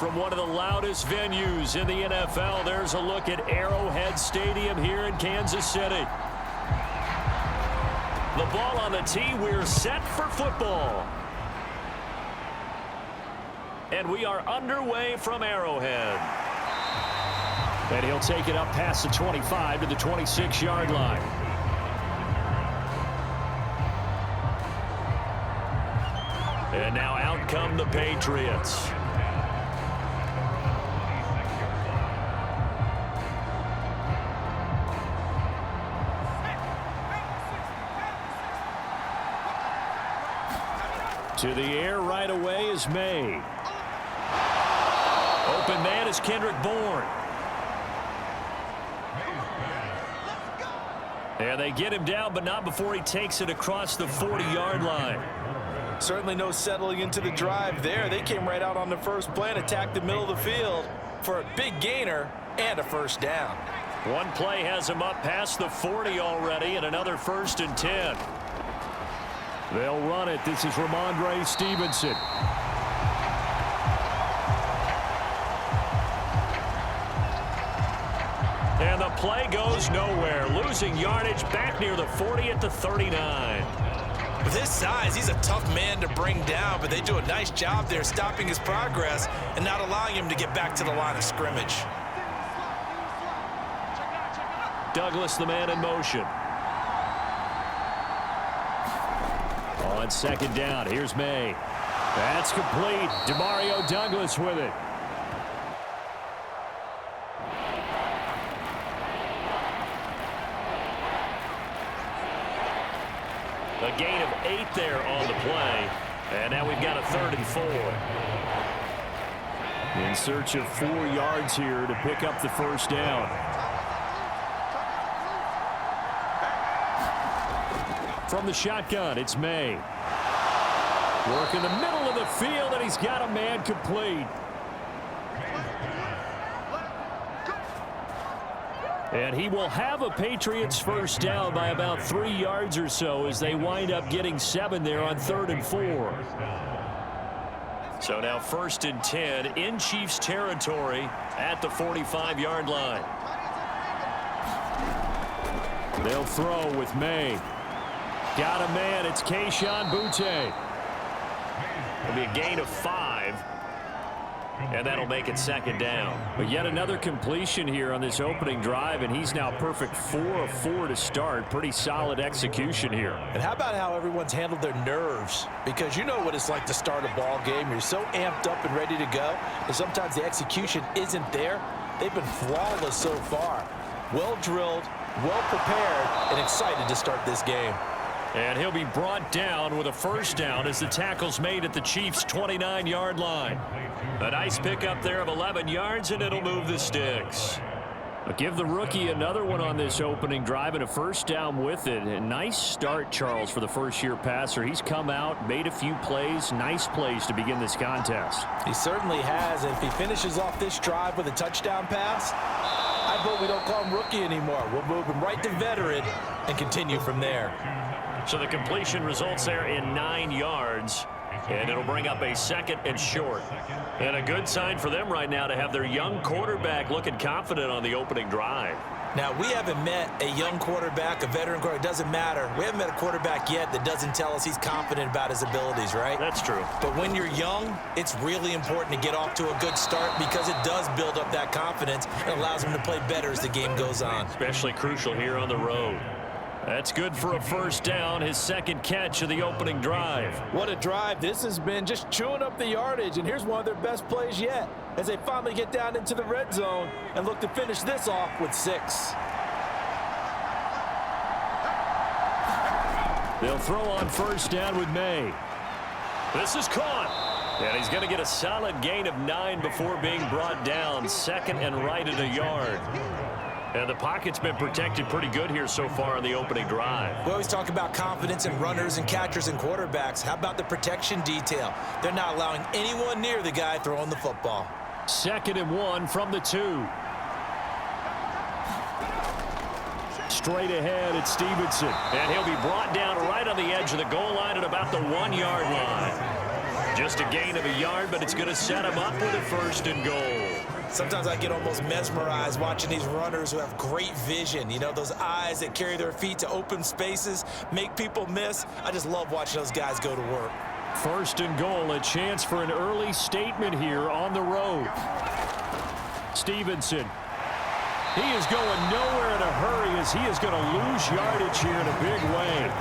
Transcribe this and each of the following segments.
from one of the loudest venues in the NFL. There's a look at Arrowhead Stadium here in Kansas City. The ball on the tee. We're set for football. And we are underway from Arrowhead. And he'll take it up past the 25 to the 26-yard line. And now out come the Patriots. To the air right away is May. Open man is Kendrick Bourne. And they get him down, but not before he takes it across the 40-yard line. Certainly no settling into the drive there. They came right out on the first play and attacked the middle of the field for a big gainer and a first down. One play has him up past the 40 already, and another 1st and 10. They'll run it. This is Ramondre Stevenson. And the play goes nowhere. Losing yardage back near the 40 at the 39. With his size, he's a tough man to bring down, but they do a nice job there stopping his progress and not allowing him to get back to the line of scrimmage. Douglas, the man in motion. On 2nd down, here's May. That's complete. Demario Douglas with it. A gain of 8 there on the play. And now we've got a 3rd and 4. In search of 4 yards here to pick up the first down. From the shotgun, it's May. Work in the middle of the field, and he's got a man complete. And he will have a Patriots first down by about 3 yards or so as they wind up getting 7 there on 3rd and 4. So now 1st and 10 in Chiefs territory at the 45-yard line. They'll throw with May. Got a man. It's Kayshon Boutte. It'll be a gain of 5. And that'll make it 2nd down. But yet another completion here on this opening drive, and he's now perfect 4 of 4 to start. Pretty solid execution here. And how about how everyone's handled their nerves? Because you know what it's like to start a ball game. You're so amped up and ready to go, and sometimes the execution isn't there. They've been flawless so far. Well drilled, well prepared, and excited to start this game. And he'll be brought down with a first down as the tackle's made at the Chiefs' 29-yard line. A nice pickup there of 11 yards, and it'll move the sticks. But give the rookie another one on this opening drive and a first down with it. A nice start, Charles, for the first-year passer. He's come out, made a few plays, nice plays to begin this contest. He certainly has, and if he finishes off this drive with a touchdown pass, I hope we don't call him rookie anymore. We'll move him right to veteran and continue from there. So the completion results there in 9 yards, and it'll bring up a 2nd and short. And a good sign for them right now to have their young quarterback looking confident on the opening drive. Now, we haven't met a young quarterback, a veteran quarterback. It doesn't matter. We haven't met a quarterback yet that doesn't tell us he's confident about his abilities, right? That's true. But when you're young, it's really important to get off to a good start because it does build up that confidence and allows him to play better as the game goes on. Especially crucial here on the road. That's good for a first down, his 2nd catch of the opening drive. What a drive. This has been just chewing up the yardage, and here's one of their best plays yet as they finally get down into the red zone and look to finish this off with 6. They'll throw on first down with May. This is caught. And he's going to get a solid gain of 9 before being brought down. 2nd and right at a yard. And the pocket's been protected pretty good here so far on the opening drive. We always talk about confidence in runners and catchers and quarterbacks. How about the protection detail? They're not allowing anyone near the guy throwing the football. 2nd and 1 from the 2. Straight ahead, it's Stevenson. And he'll be brought down right on the edge of the goal line at about the 1-yard line. Just a gain of a yard, but it's going to set him up with a 1st and goal. Sometimes I get almost mesmerized watching these runners who have great vision. You know, those eyes that carry their feet to open spaces, make people miss. I just love watching those guys go to work. 1st and goal, a chance for an early statement here on the road. Stevenson. He is going nowhere in a hurry as he is going to lose yardage here in a big way.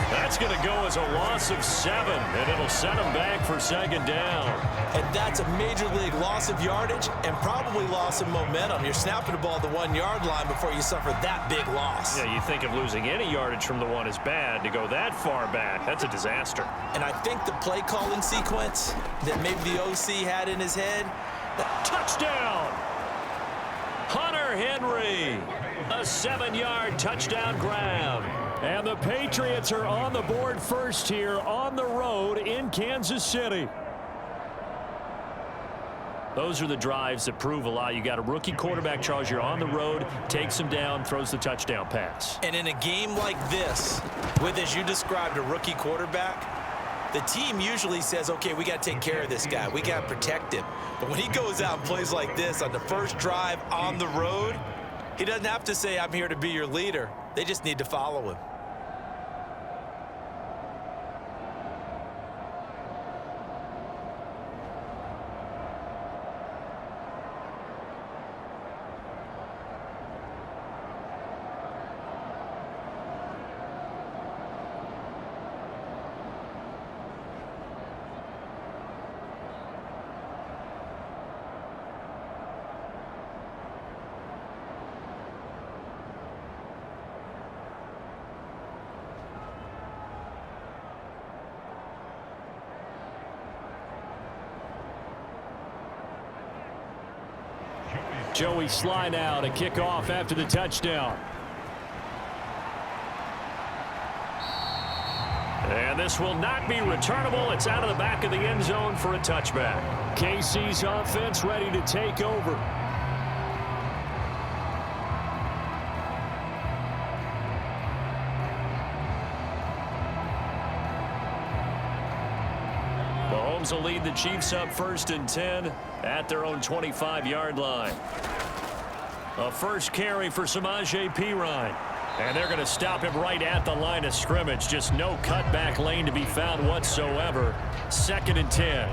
That's going to go as a loss of 7, and it'll set him back for 2nd down. And that's a major league loss of yardage and probably loss of momentum. You're snapping the ball at the 1-yard line before you suffer that big loss. Yeah, you think of losing any yardage from the 1 is bad. To go that far back, that's a disaster. And I think the play calling sequence that maybe the OC had in his head. Touchdown! Hunter Henry, a 7-yard touchdown grab. And the Patriots are on the board first here on the road in Kansas City. Those are the drives that prove a lot. You got a rookie quarterback, Charles. You're on the road, takes him down, throws the touchdown pass. And in a game like this, with, as you described, a rookie quarterback, the team usually says, okay, we got to take care of this guy. We got to protect him. But when he goes out and plays like this on the first drive on the road, he doesn't have to say, I'm here to be your leader. They just need to follow him. Joey slide out, a kickoff after the touchdown. And this will not be returnable. It's out of the back of the end zone for a touchback. KC's offense ready to take over. Mahomes will lead the Chiefs up 1st and 10 at their own 25-yard line. A first carry for Samaje Perine. And they're going to stop him right at the line of scrimmage. Just no cutback lane to be found whatsoever. 2nd and 10.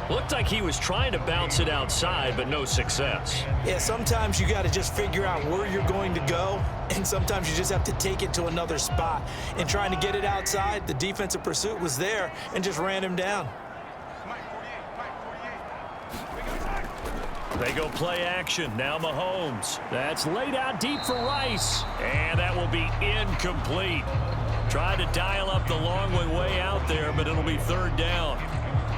Looked like he was trying to bounce it outside, but no success. Yeah, sometimes you got to just figure out where you're going to go, and sometimes you just have to take it to another spot. And trying to get it outside, the defensive pursuit was there and just ran him down. They go play action. Now Mahomes. That's laid out deep for Rice. And that will be incomplete. Tried to dial up the long way out there, but it'll be 3rd down.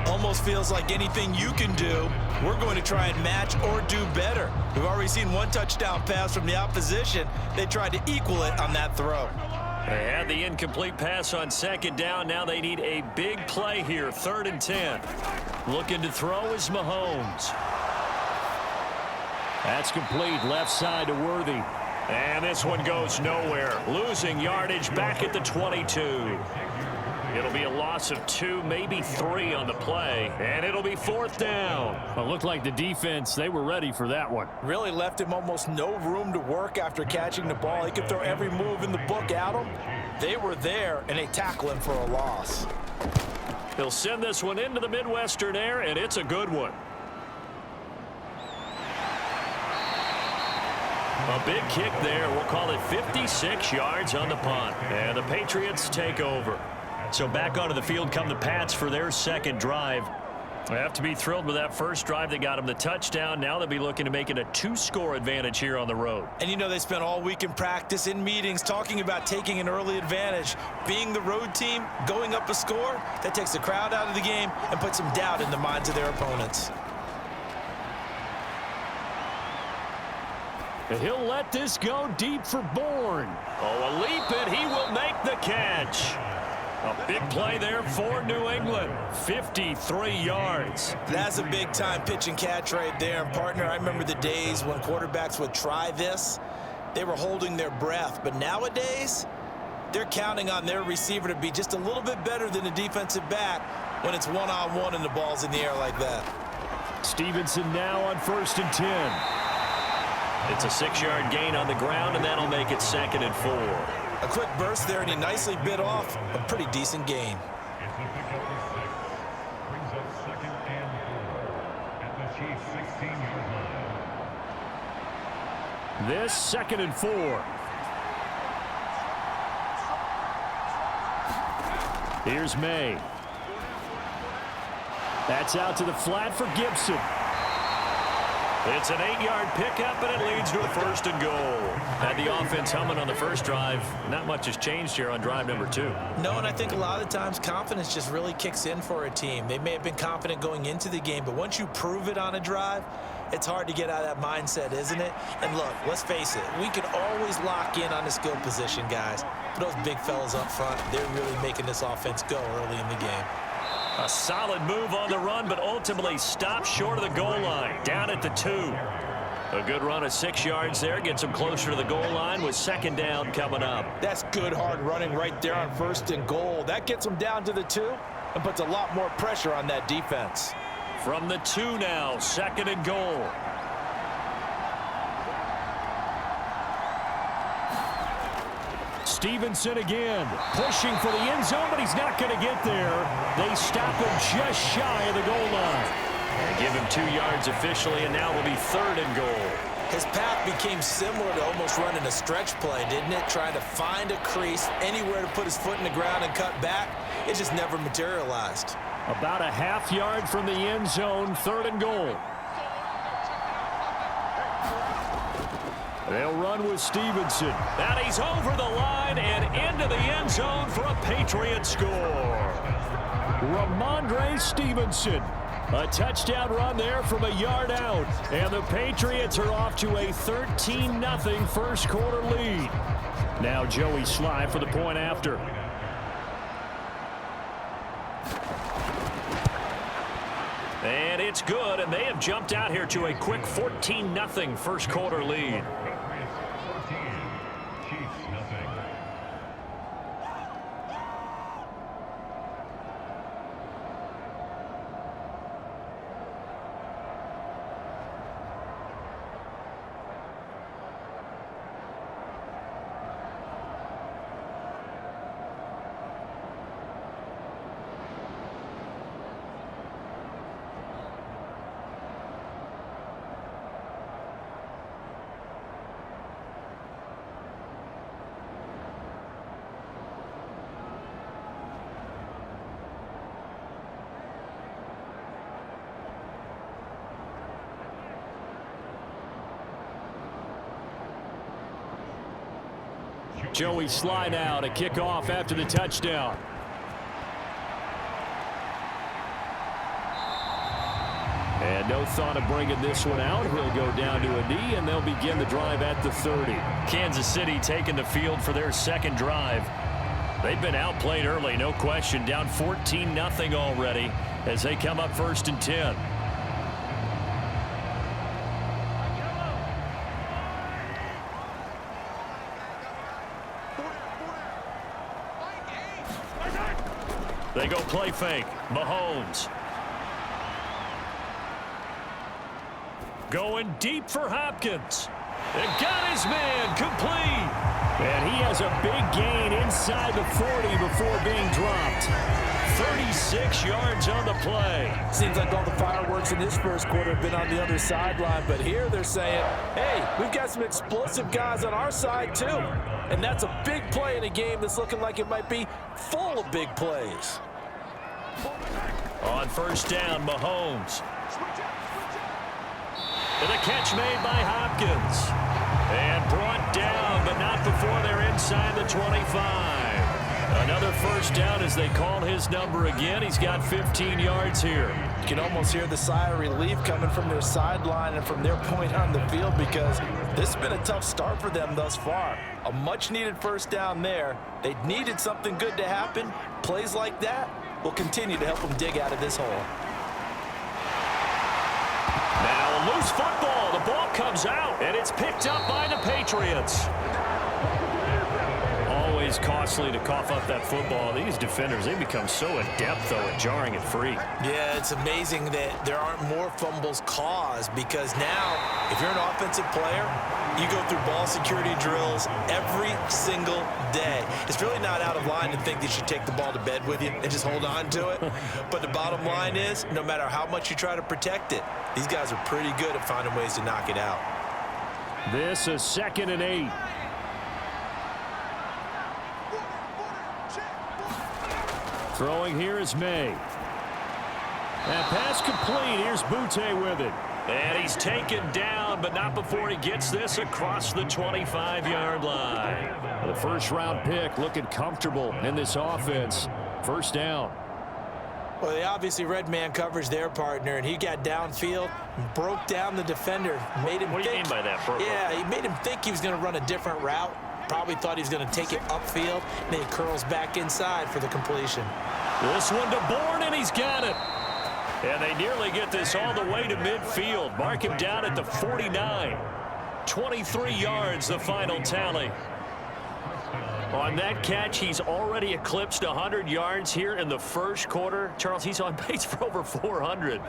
Almost feels like anything you can do, we're going to try and match or do better. We've already seen one touchdown pass from the opposition. They tried to equal it on that throw. They had the incomplete pass on 2nd down. Now they need a big play here. 3rd and 10. Looking to throw is Mahomes. That's complete. Left side to Worthy. And this one goes nowhere. Losing yardage back at the 22. It'll be a loss of 2, maybe 3 on the play. And it'll be 4th down. Well, it looked like the defense, they were ready for that one. Really left him almost no room to work after catching the ball. He could throw every move in the book at him. They were there, and they tackle him for a loss. He'll send this one into the Midwestern air, and it's a good one. A big kick there. We'll call it 56 yards on the punt. And the Patriots take over. So back onto the field come the Pats for their 2nd drive. They have to be thrilled with that first drive. They got them the touchdown. Now they'll be looking to make it a 2-score advantage here on the road. And you know, they spent all week in practice, in meetings, talking about taking an early advantage. Being the road team, going up a score, that takes the crowd out of the game and puts some doubt in the minds of their opponents. He'll let this go deep for Bourne. Oh, a leap, and he will make the catch. A big play there for New England. 53 yards. That's a big-time pitch and catch right there. And, partner, I remember the days when quarterbacks would try this. They were holding their breath. But nowadays, they're counting on their receiver to be just a little bit better than the defensive back when it's one-on-one and the ball's in the air like that. Stevenson now on 1st and 10. It's a 6-yard gain on the ground, and that'll make it 2nd and 4. A quick burst there, and he nicely bit off a pretty decent gain. Brings up 2nd and 4 at the Chiefs' 16-yard line. This 2nd and 4. Here's May. That's out to the flat for Gibson. It's an 8-yard pickup, and it leads to a 1st and goal. Had the offense humming on the first drive. Not much has changed here on drive number 2. No, and I think a lot of the times confidence just really kicks in for a team. They may have been confident going into the game, but once you prove it on a drive, it's hard to get out of that mindset, isn't it? And look, let's face it, we can always lock in on the skill position, guys. But those big fellas up front, they're really making this offense go early in the game. A solid move on the run, but ultimately stopped short of the goal line, down at the 2. A good run of 6 yards there, gets him closer to the goal line with 2nd down coming up. That's good hard running right there on 1st and goal. That gets him down to the 2 and puts a lot more pressure on that defense. From the 2 now, 2nd and goal. Stevenson again, pushing for the end zone, but he's not going to get there. They stop him just shy of the goal line. And give him 2 yards officially, and now will be 3rd and goal. His path became similar to almost running a stretch play, didn't it? Trying to find a crease, anywhere to put his foot in the ground and cut back. It just never materialized. About a ½ yard from the end zone, 3rd and goal. They'll run with Stevenson. And he's over the line and into the end zone for a Patriot score. Ramondre Stevenson. A touchdown run there from a yard out. And the Patriots are off to a 13-0 first quarter lead. Now Joey Sly for the point after. And it's good, and they have jumped out here to a quick 14-0 first quarter lead. Joey Sly now to kick off after the touchdown. And no thought of bringing this one out. He'll go down to a knee, and they'll begin the drive at the 30. Kansas City taking the field for their second drive. They've been outplayed early, no question. Down 14-0 already as they come up 1st and 10. They go play fake. Mahomes. Going deep for Hopkins. And got his man complete. And he has a big gain inside the 40 before being dropped. 36 yards on the play. Seems like all the fireworks in this first quarter have been on the other sideline, but here they're saying, hey, we've got some explosive guys on our side too. And that's a big play in a game that's looking like it might be full of big plays. On 1st down, Mahomes. And a catch made by Hopkins. And brought down, but not before they're inside the 25. Another 1st down as they call his number again. He's got 15 yards here. You can almost hear the sigh of relief coming from their sideline and from their point on the field, because this has been a tough start for them thus far. A much-needed 1st down there. They needed something good to happen. Plays like that will continue to help them dig out of this hole. Now a loose football. The ball comes out, and it's picked up by the Patriots. Always is costly to cough up that football. These defenders, they become so adept, though, at jarring it free. Yeah, it's amazing that there aren't more fumbles caused, because now, if you're an offensive player, you go through ball security drills every single day. It's really not out of line to think that you should take the ball to bed with you and just hold on to it. But the bottom line is, no matter how much you try to protect it, these guys are pretty good at finding ways to knock it out. This is 2nd and 8. Throwing here is May. That pass complete. Here's Butte with it. And he's taken down, but not before he gets this across the 25-yard line. The first-round pick looking comfortable in this offense. First down. Well, they obviously read man coverage their partner, and he got downfield, broke down the defender, made him What do you mean by that, Burko? Yeah, he made him think he was going to run a different route. Probably thought he was going to take it upfield, and then he curls back inside for the completion. This one to Bourne, and he's got it. And they nearly get this all the way to midfield. Mark him down at the 49. 23 yards, the final tally. On that catch, he's already eclipsed 100 yards here in the first quarter. Charles, he's on pace for over 400.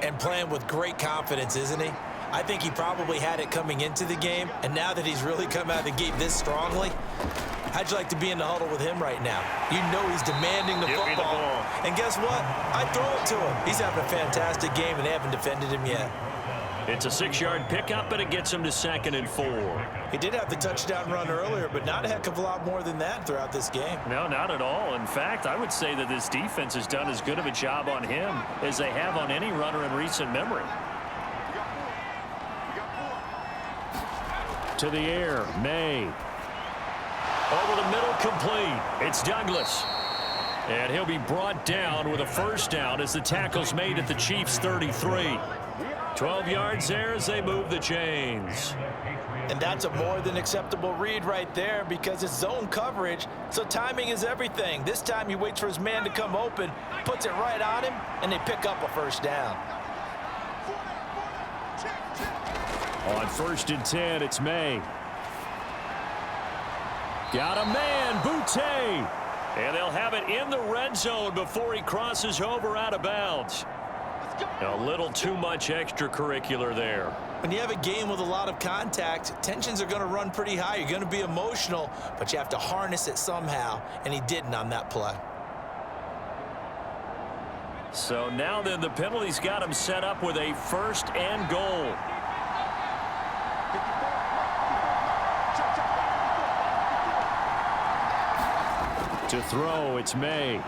And playing with great confidence, isn't he? I think he probably had it coming into the game, and now that he's really come out of the gate this strongly, how'd you like to be in the huddle with him right now? You know he's demanding the Give me the football. ball. And guess what? I throw it to him. He's having a fantastic game, and they haven't defended him yet. It's a 6-yard pickup, but it gets him to 2nd and 4. He did have the touchdown run earlier, but not a heck of a lot more than that throughout this game. No, not at all. In fact, I would say that this defense has done as good of a job on him as they have on any runner in recent memory. To the air, May. Over the middle, complete. It's Douglas. And he'll be brought down with a first down as the tackle's made at the Chiefs' 33. 12 yards there as they move the chains. And that's a more than acceptable read right there, because it's zone coverage, so timing is everything. This time he waits for his man to come open, puts it right on him, and they pick up a first down. On 1st and 10, it's May. Got a man, Butte. And they'll have it in the red zone before he crosses over out of bounds. A little too much extracurricular there. When you have a game with a lot of contact, tensions are going to run pretty high. You're going to be emotional, but you have to harness it somehow, and he didn't on that play. So now then, the penalty's got him set up with a 1st and goal. To throw, it's May.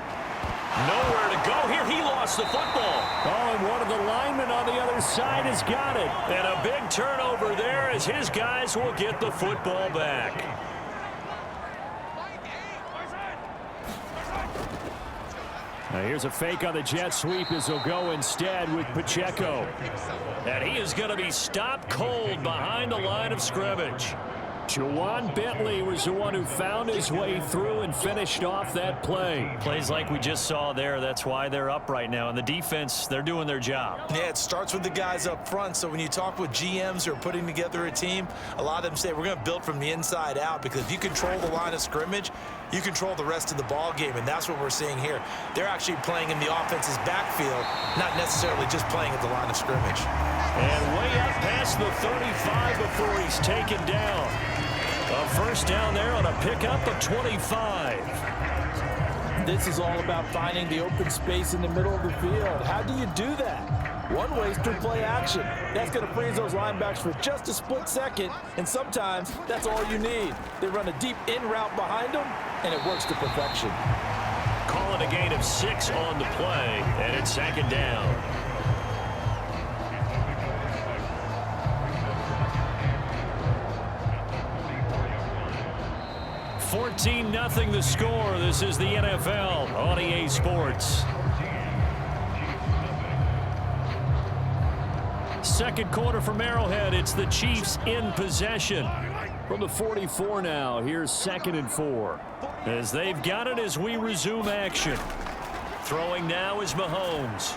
Nowhere to go here. He lost the football. Oh, and one of the linemen on the other side has got it. And a big turnover there as his guys will get the football back. Now here's a fake on the jet sweep as they'll go instead with Pacheco. And he is going to be stopped cold behind the line of scrimmage. Jawan Bentley was the one who found his way through and finished off that play. Plays like we just saw there. That's why they're up right now. And the defense, they're doing their job. Yeah, it starts with the guys up front. So when you talk with GMs who are putting together a team, a lot of them say we're going to build from the inside out, because if you control the line of scrimmage, you control the rest of the ball game, and that's what we're seeing here. They're actually playing in the offense's backfield, not necessarily just playing at the line of scrimmage. And way up past the 35 before he's taken down. A first down there on a pickup of 25. This is all about finding the open space in the middle of the field. How do you do that? One way is through play action. That's going to freeze those linebackers for just a split second, and sometimes that's all you need. They run a deep in route behind them, and it works to perfection. Calling a gain of 6 on the play, and it's 2nd down. 14-0 the score. This is the NFL on EA Sports. Second quarter from Arrowhead. It's the Chiefs in possession. From the 44 now, here's 2nd and 4. As they've got it as we resume action. Throwing now is Mahomes.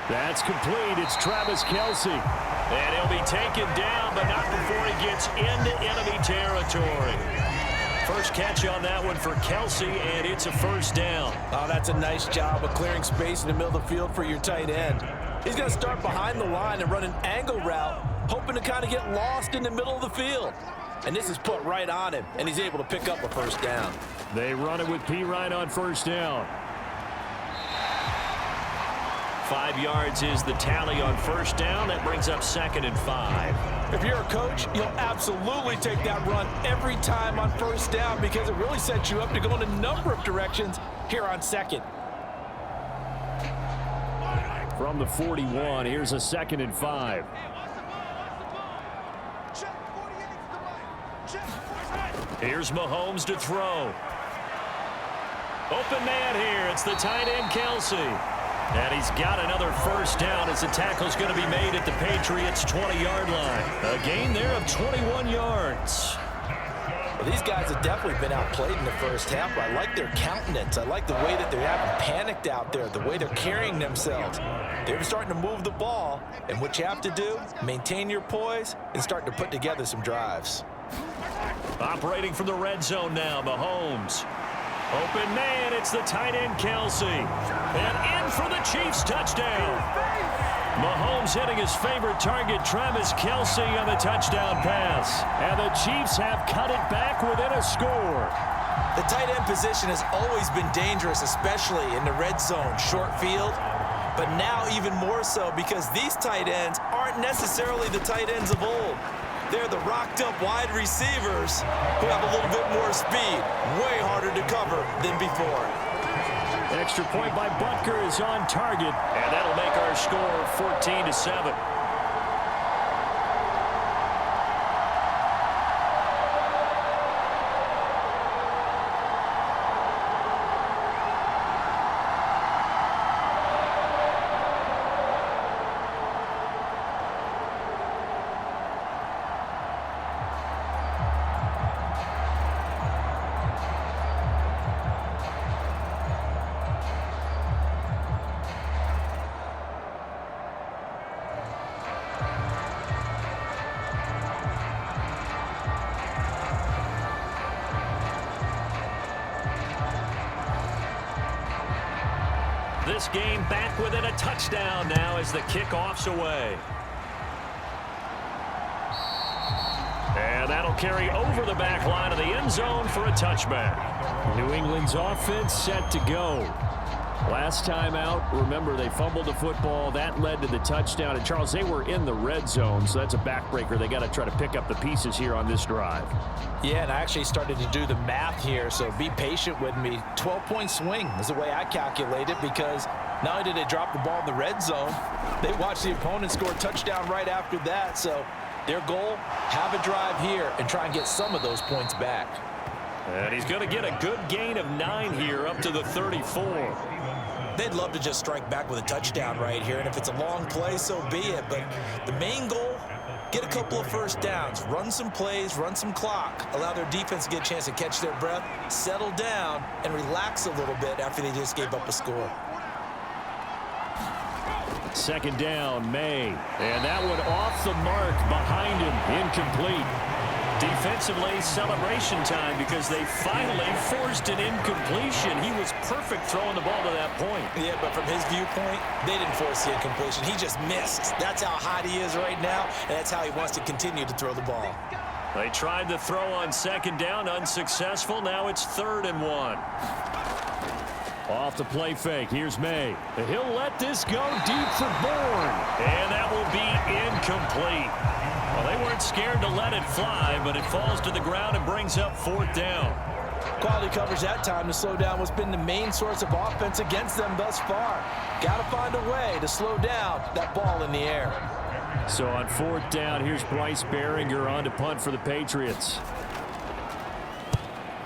That's complete. It's Travis Kelce. And he'll be taken down, but not before he gets into enemy territory. First catch on that one for Kelsey, and it's a first down. Oh, that's a nice job of clearing space in the middle of the field for your tight end. He's going to start behind the line and run an angle route, hoping to kind of get lost in the middle of the field. And this is put right on him, and he's able to pick up a first down. They run it with P. Ryan on first down. 5 yards is the tally on first down. That brings up 2nd and 5. If you're a coach, you'll absolutely take that run every time on first down because it really sets you up to go in a number of directions here on 2nd. From the 41, here's a 2nd and 5. Here's Mahomes to throw. Open man here. It's the tight end, Kelsey. And he's got another first down as the tackle's going to be made at the Patriots' 20-yard line. A gain there of 21 yards. Well, these guys have definitely been outplayed in the first half. I like their countenance. I like the way that they're having panicked out there, the way they're carrying themselves. They're starting to move the ball, and what you have to do, maintain your poise and start to put together some drives. Operating from the red zone now, Mahomes. Open man, it's the tight end, Kelsey. And in for the Chiefs touchdown. Mahomes hitting his favorite target, Travis Kelsey, on the touchdown pass. And the Chiefs have cut it back within a score. The tight end position has always been dangerous, especially in the red zone, short field. But now even more so because these tight ends aren't necessarily the tight ends of old. They're the rocked-up wide receivers who have a little bit more speed, way harder to cover than before. Extra point by Butker is on target, and that'll make our score 14-7. This game back within a touchdown now as the kickoff's away. And that'll carry over the back line of the end zone for a touchback. New England's offense set to go. Last time out, remember, they fumbled the football. That led to the touchdown. And, Charles, they were in the red zone, so that's a backbreaker. They got to try to pick up the pieces here on this drive. Yeah, and I actually started to do the math here, so be patient with me. 12-point swing is the way I calculate it because not only did they drop the ball in the red zone, they watched the opponent score a touchdown right after that. So their goal, have a drive here and try and get some of those points back. And he's going to get a good gain of 9 here up to the 34. They'd love to just strike back with a touchdown right here, and if it's a long play, so be it. But the main goal, get a couple of first downs, run some plays, run some clock, allow their defense to get a chance to catch their breath, settle down, and relax a little bit after they just gave up a score. Second down, May. And that one off the mark behind him, incomplete. Defensively, celebration time because they finally forced an incompletion. He was perfect throwing the ball to that point. Yeah, but from his viewpoint, they didn't force the incompletion. He just missed. That's how hot he is right now, and that's how he wants to continue to throw the ball. They tried to throw on second down, unsuccessful. Now it's 3rd and 1. Off the play fake, here's May. He'll let this go deep for Bourne. And that will be incomplete. Well, they weren't scared to let it fly, but it falls to the ground and brings up 4th down. Quality coverage that time to slow down what's been the main source of offense against them thus far. Got to find a way to slow down that ball in the air. So on 4th down, here's Bryce Behringer on to punt for the Patriots.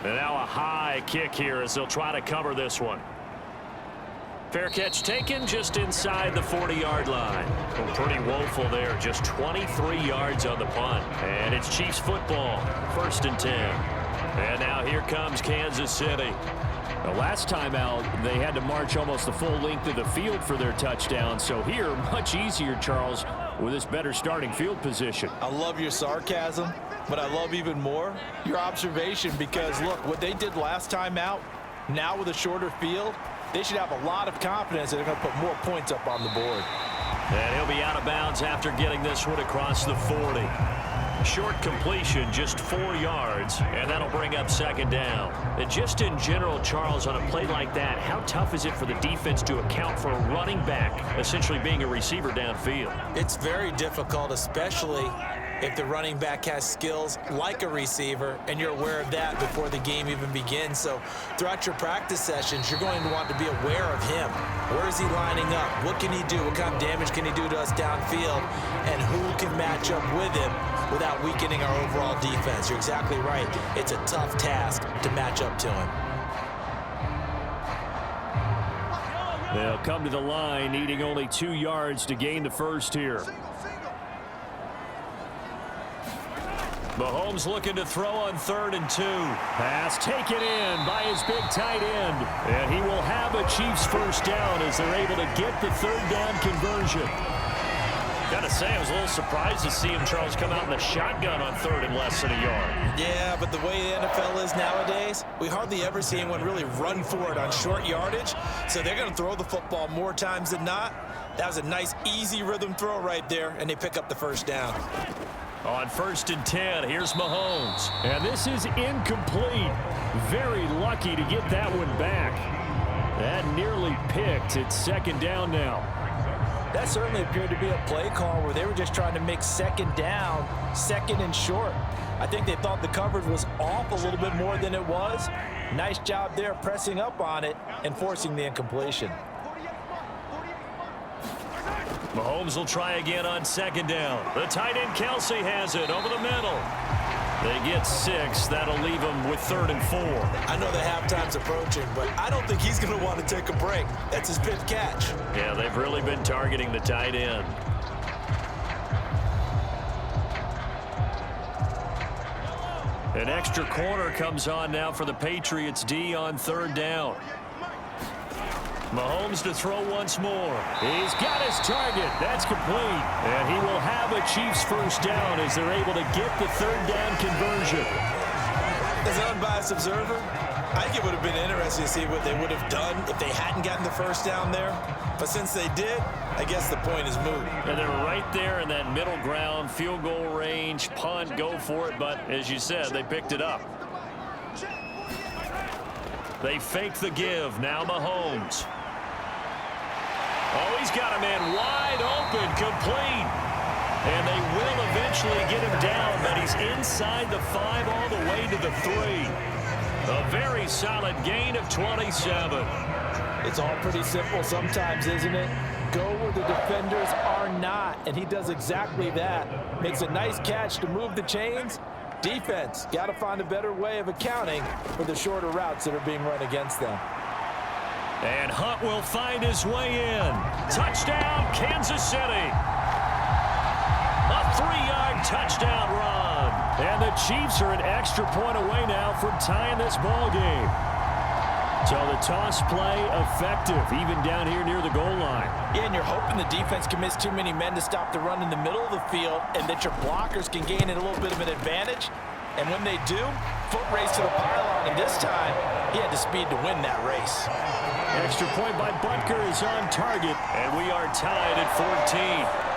And now a high kick here as they'll try to cover this one. Fair catch taken just inside the 40-yard line. Well, pretty woeful there. Just 23 yards on the punt. And it's Chiefs football. 1st and 10. And now here comes Kansas City. The last time out, they had to march almost the full length of the field for their touchdown. So here, much easier, Charles, with this better starting field position. I love your sarcasm, But I love even more your observation because, look, what they did last time out, now with a shorter field, they should have a lot of confidence that they're going to put more points up on the board. And he'll be out of bounds after getting this one across the 40. Short completion, just 4 yards, and that'll bring up second down. And just in general, Charles, on a play like that, how tough is it for the defense to account for a running back essentially being a receiver downfield? It's very difficult, especially if the running back has skills like a receiver, and you're aware of that before the game even begins. So throughout your practice sessions, you're going to want to be aware of him. Where is he lining up? What can he do? What kind of damage can he do to us downfield? And who can match up with him without weakening our overall defense? You're exactly right. It's a tough task to match up to him. They'll come to the line, needing only 2 yards to gain the first here. Mahomes looking to throw on 3rd and 2. Pass taken in by his big tight end. And he will have a Chiefs first down as they're able to get the 3rd down conversion. Gotta say, I was a little surprised to see him, Charles, come out in the shotgun on 3rd and less than a yard. Yeah, but the way the NFL is nowadays, we hardly ever see anyone really run for it on short yardage. So they're going to throw the football more times than not. That was a nice, easy rhythm throw right there, and they pick up the first down. On 1st and 10, here's Mahomes. And this is incomplete. Very lucky to get that one back. That nearly picked. It's 2nd down now. That certainly appeared to be a play call where they were just trying to make 2nd down, 2nd and short. I think they thought the coverage was off a little bit more than it was. Nice job there pressing up on it and forcing the incompletion. Mahomes will try again on 2nd down. The tight end Kelsey has it over the middle. They get 6. That'll leave them with 3rd and 4. I know the halftime's approaching, but I don't think he's going to want to take a break. That's his 5th catch. Yeah, they've really been targeting the tight end. An extra corner comes on now for the Patriots D on 3rd down. Mahomes to throw once more. He's got his target. That's complete. And he will have a Chiefs first down as they're able to get the 3rd down conversion. As an unbiased observer, I think it would have been interesting to see what they would have done if they hadn't gotten the first down there. But since they did, I guess the point is moot. And they're right there in that middle ground, field goal range, punt, go for it. But as you said, they picked it up. They fake the give. Now Mahomes. Oh, he's got a man wide open, complete. And they will eventually get him down, but he's inside the 5 all the way to the 3. A very solid gain of 27. It's all pretty simple sometimes, isn't it? Go where the defenders are not, and he does exactly that. Makes a nice catch to move the chains. Defense, got to find a better way of accounting for the shorter routes that are being run against them. And Hunt will find his way in. Touchdown, Kansas City. A 3-yard touchdown run. And the Chiefs are an extra point away now from tying this ball game. So the toss play effective, even down here near the goal line. Yeah, and you're hoping the defense can miss too many men to stop the run in the middle of the field and that your blockers can gain a little bit of an advantage. And when they do, foot race to the pylon, and this time, he had the speed to win that race. Extra point by Butker is on target, and we are tied at 14.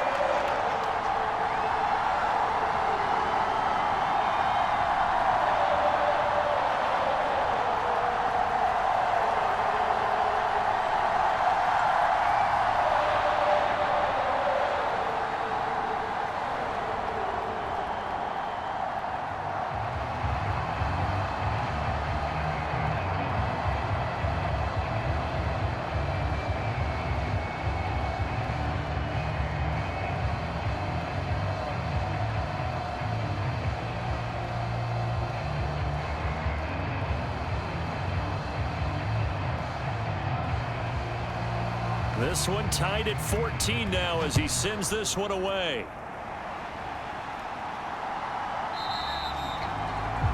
This one tied at 14 now as he sends this one away.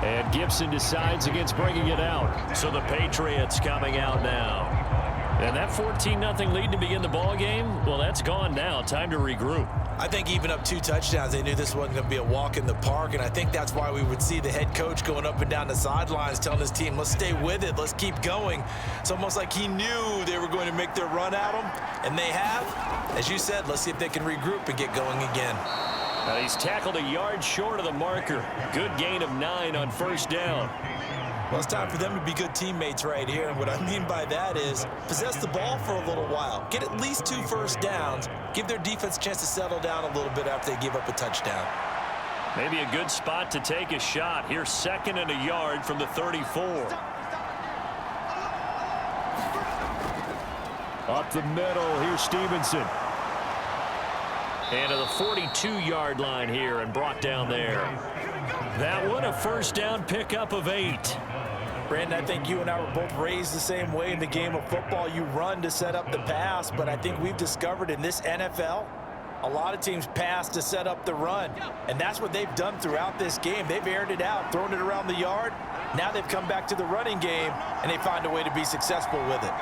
And Gibson decides against bringing it out. So the Patriots coming out now. And that 14-0 lead to begin the ball game, well, that's gone now. Time to regroup. I think even up 2 touchdowns, they knew this wasn't going to be a walk in the park, and I think that's why we would see the head coach going up and down the sidelines telling his team, let's stay with it, let's keep going. It's almost like he knew they were going to make their run at him, and they have. As you said, let's see if they can regroup and get going again. Now he's tackled a yard short of the marker. Good gain of 9 on first down. Well, it's time for them to be good teammates right here, and what I mean by that is possess the ball for a little while, get at least 2 first downs, give their defense a chance to settle down a little bit after they give up a touchdown. Maybe a good spot to take a shot. Here's 2nd and a yard from the 34. Up the middle, here's Stevenson. And to the 42-yard line here and brought down there. That one a first down pickup of 8. Brandon, I think you and I were both raised the same way in the game of football. You run to set up the pass, but I think we've discovered in this NFL, a lot of teams pass to set up the run, and that's what they've done throughout this game. They've aired it out, thrown it around the yard. Now they've come back to the running game, and they find a way to be successful with it.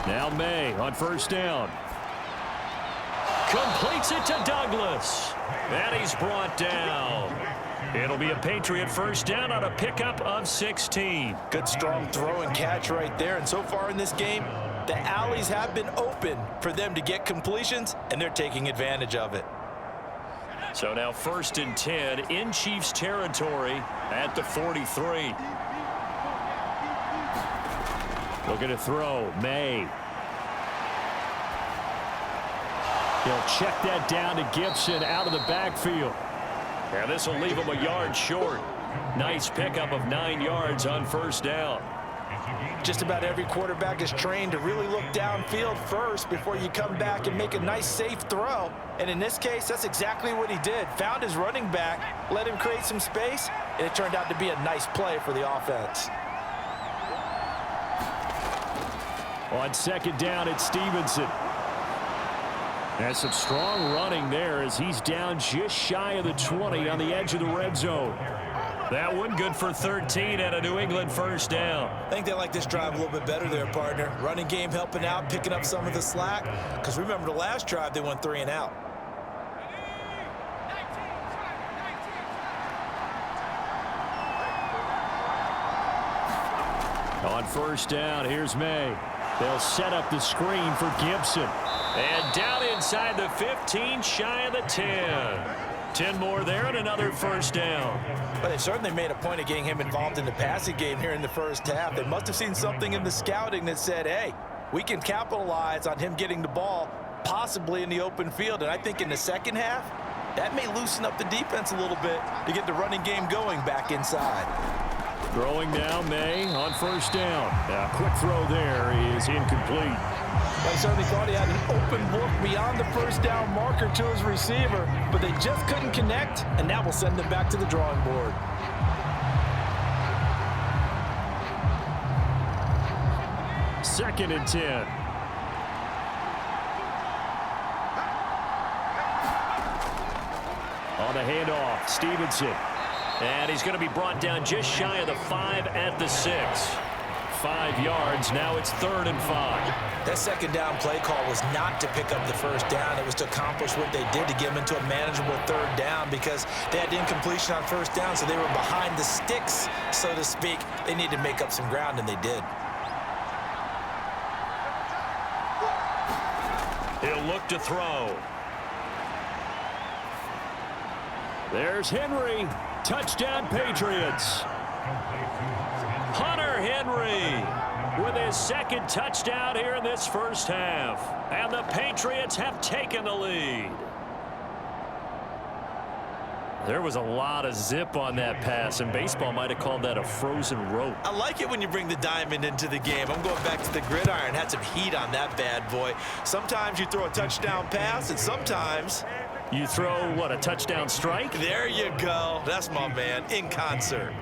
Now May on first down. Completes it to Douglas. And he's brought down. It'll be a Patriot first down on a pickup of 16. Good strong throw and catch right there. And so far in this game, the alleys have been open for them to get completions, and they're taking advantage of it. So now 1st and 10 in Chiefs territory at the 43. Looking to throw, May. He'll check that down to Gibson out of the backfield. And this will leave him a yard short. Nice pickup of 9 yards on first down. Just about every quarterback is trained to really look downfield first before you come back and make a nice, safe throw. And in this case, that's exactly what he did. Found his running back, let him create some space, and it turned out to be a nice play for the offense. On 2nd down, it's Stevenson. That's some strong running there as he's down just shy of the 20 on the edge of the red zone. That one good for 13 and a New England first down. I think they like this drive a little bit better there, partner. Running game helping out, picking up some of the slack. Because remember the last drive, they went 3 and out. On first down, here's May. They'll set up the screen for Gibson. And down inside the 15, shy of the 10. 10 more there and another first down. But they certainly made a point of getting him involved in the passing game here in the first half. They must have seen something in the scouting that said, hey, we can capitalize on him getting the ball, possibly in the open field. And I think in the second half, that may loosen up the defense a little bit to get the running game going back inside. Throwing now, May on first down. A quick throw there is incomplete. I certainly thought he had an open look beyond the first down marker to his receiver, but they just couldn't connect, and that will send them back to the drawing board. Second and 10. On the handoff, Stevenson. And he's going to be brought down just shy of the 5 at the 6. 5 yards. Now it's 3rd and 5. That second down play call was not to pick up the first down. It was to accomplish what they did to get them into a manageable 3rd down because they had incompletion on first down, so they were behind the sticks, so to speak. They needed to make up some ground, and they did. He'll look to throw. There's Henry. Touchdown, Patriots. Hunter Henry with his 2nd touchdown here in this first half. And the Patriots have taken the lead. There was a lot of zip on that pass, and baseball might have called that a frozen rope. I like it when you bring the diamond into the game. I'm going back to the gridiron. Had some heat on that bad boy. Sometimes you throw a touchdown pass, and sometimes you throw, what, a touchdown strike? There you go. That's my man, in concert.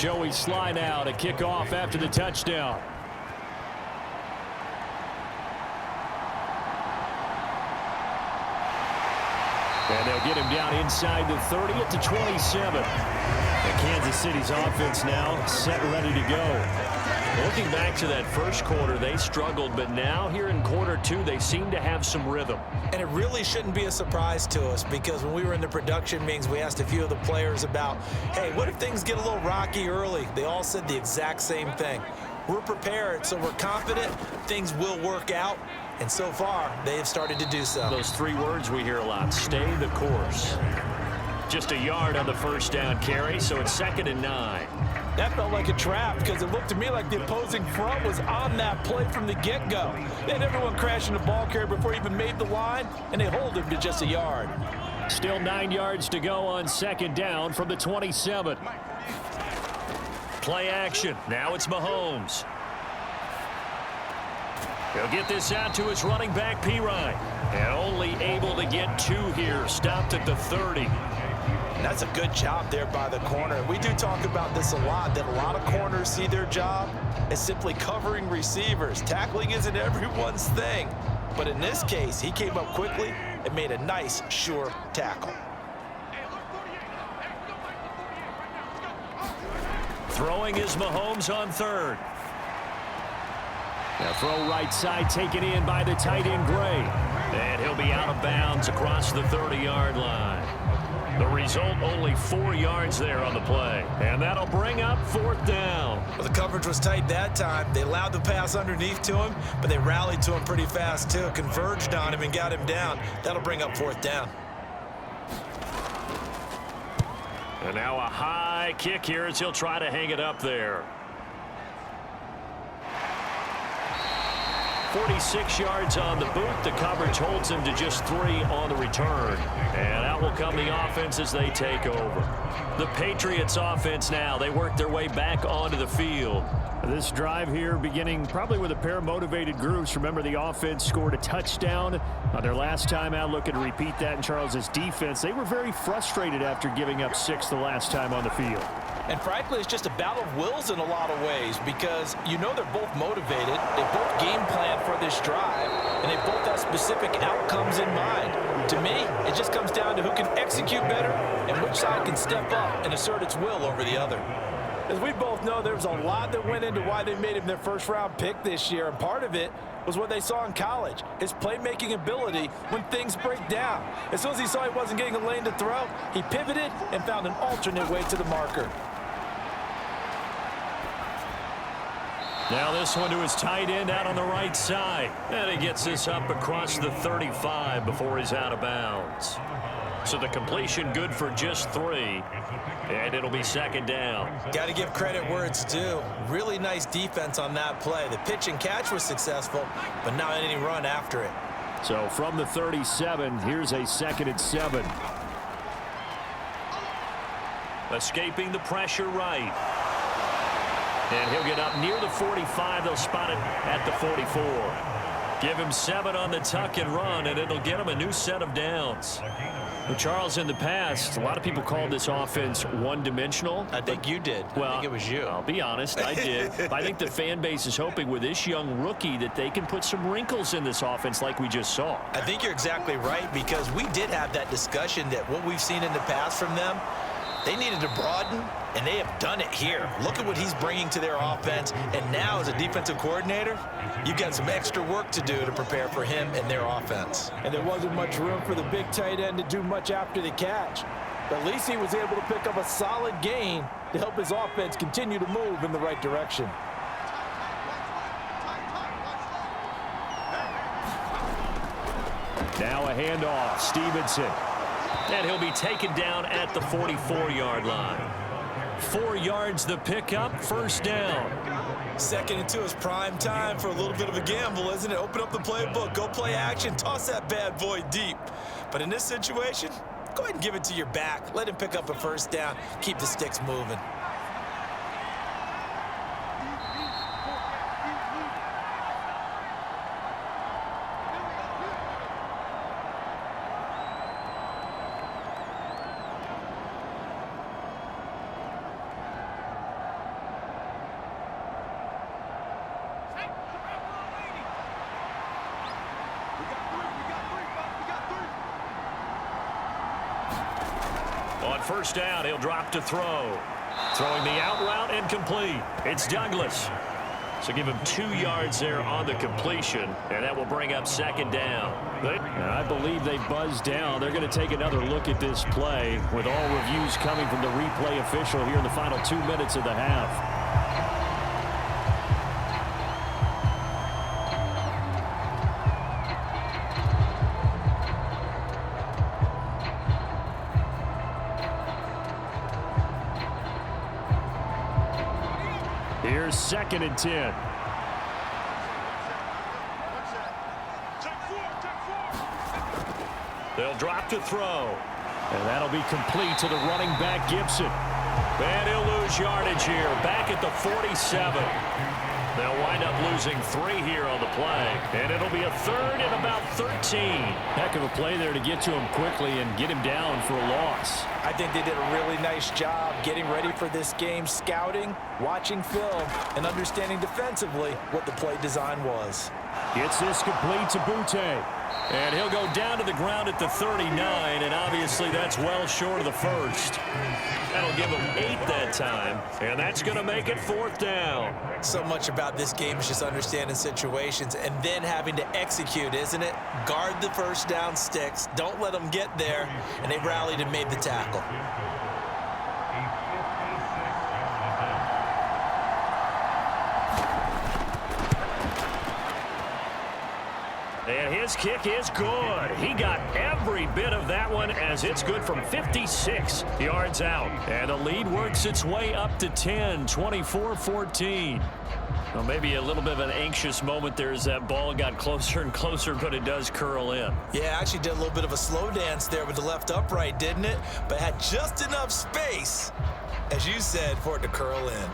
Joey Sly now to kick off after the touchdown. And they'll get him down inside the 30 at the 27. And Kansas City's offense now set and ready to go. Looking back to that first quarter, they struggled, but now here in quarter two, they seem to have some rhythm. And it really shouldn't be a surprise to us, because when we were in the production meetings, we asked a few of the players about, hey, what if things get a little rocky early? They all said the exact same thing. We're prepared, so we're confident things will work out. And so far, they have started to do so. Those three words we hear a lot: stay the course. Just a yard on the first down carry, so it's 2nd and 9. That felt like a trap, because it looked to me like the opposing front was on that play from the get-go. They had everyone crashing the ball carrier before he even made the line, and they hold him to just a yard. Still 9 yards to go on 2nd down from the 27. Play action. Now it's Mahomes. He'll get this out to his running back, Pirine. And only able to get 2 here. Stopped at the 30. And that's a good job there by the corner. We do talk about this a lot, that a lot of corners see their job as simply covering receivers. Tackling isn't everyone's thing. But in this case, he came up quickly and made a nice, sure tackle. Throwing is Mahomes on 3rd. Now throw right side, taken in by the tight end, Gray. And he'll be out of bounds across the 30-yard line. The result, only 4 yards there on the play. And that'll bring up 4th down. Well, the coverage was tight that time. They allowed the pass underneath to him, but they rallied to him pretty fast, too. Converged on him and got him down. That'll bring up 4th down. And now a high kick here as he'll try to hang it up there. 46 yards on the boot. The coverage holds him to just 3 on the return. And out will come the offense as they take over. The Patriots offense now. They work their way back onto the field. This drive here beginning probably with a pair of motivated groups. Remember, the offense scored a touchdown on their last time out. Looking to repeat that in Charles's defense. They were very frustrated after giving up 6 the last time on the field. And frankly, it's just a battle of wills in a lot of ways, because you know they're both motivated. They both game plan for this drive, and they both have specific outcomes in mind. To me, it just comes down to who can execute better and which side can step up and assert its will over the other. As we both know, there was a lot that went into why they made him their first-round pick this year, and part of it was what they saw in college, his playmaking ability when things break down. As soon as he saw he wasn't getting a lane to throw, he pivoted and found an alternate way to the marker. Now this one to his tight end out on the right side. And he gets this up across the 35 before he's out of bounds. So the completion good for just 3. And it'll be 2nd down. Got to give credit where it's due. Really nice defense on that play. The pitch and catch was successful, but not any run after it. So from the 37, here's a 2nd and 7. Escaping the pressure right. And he'll get up near the 45. They'll spot it at the 44. Give him 7 on the tuck and run, and it'll get him a new set of downs. Well, Charles, in the past, a lot of people called this offense one-dimensional. I think you did. Well, I think it was you. I'll be honest, I did. I think the fan base is hoping with this young rookie that they can put some wrinkles in this offense like we just saw. I think you're exactly right, because we did have that discussion that what we've seen in the past from them, they needed to broaden, and they have done it here. Look at what he's bringing to their offense, and now as a defensive coordinator, you've got some extra work to do to prepare for him and their offense. And there wasn't much room for the big tight end to do much after the catch. But at least he was able to pick up a solid gain to help his offense continue to move in the right direction. Now a handoff, Stevenson. And he'll be taken down at the 44-yard line. 4 yards the pickup, 1st down. 2nd and 2 is prime time for a little bit of a gamble, isn't it? Open up the playbook, go play action, toss that bad boy deep. But in this situation, go ahead and give it to your back. Let him pick up a 1st down, keep the sticks moving. first down, he'll drop to throw. Throwing the out route incomplete. It's Douglas. So give him 2 yards there on the completion, and that will bring up second down. I believe they buzzed down. They're going to take another look at this play with all reviews coming from the replay official here in the final 2 minutes of the half. Here's 2nd and 10. They'll drop to throw. And that'll be complete to the running back, Gibson. And he'll lose yardage here, back at the 47. They'll wind up losing 3 here on the play. And it'll be a 3rd and about 13. Heck of a play there to get to him quickly and get him down for a loss. I think they did a really nice job getting ready for this game, scouting, watching film, and understanding defensively what the play design was. Gets this complete to Butte. And he'll go down to the ground at the 39, and obviously that's well short of the first. That'll give him 8 that time, and that's going to make it 4th down. So much about this game is just understanding situations and then having to execute, isn't it? Guard the first down sticks. Don't let them get there. And they rallied and made the tackle. And his kick is good. He got every bit of that one as it's good from 56 yards out. And the lead works its way up to 10, 24-14. Well, maybe a little bit of an anxious moment there as that ball got closer and closer, but it does curl in. Yeah, actually did a little bit of a slow dance there with the left upright, didn't it? But had just enough space, as you said, for it to curl in.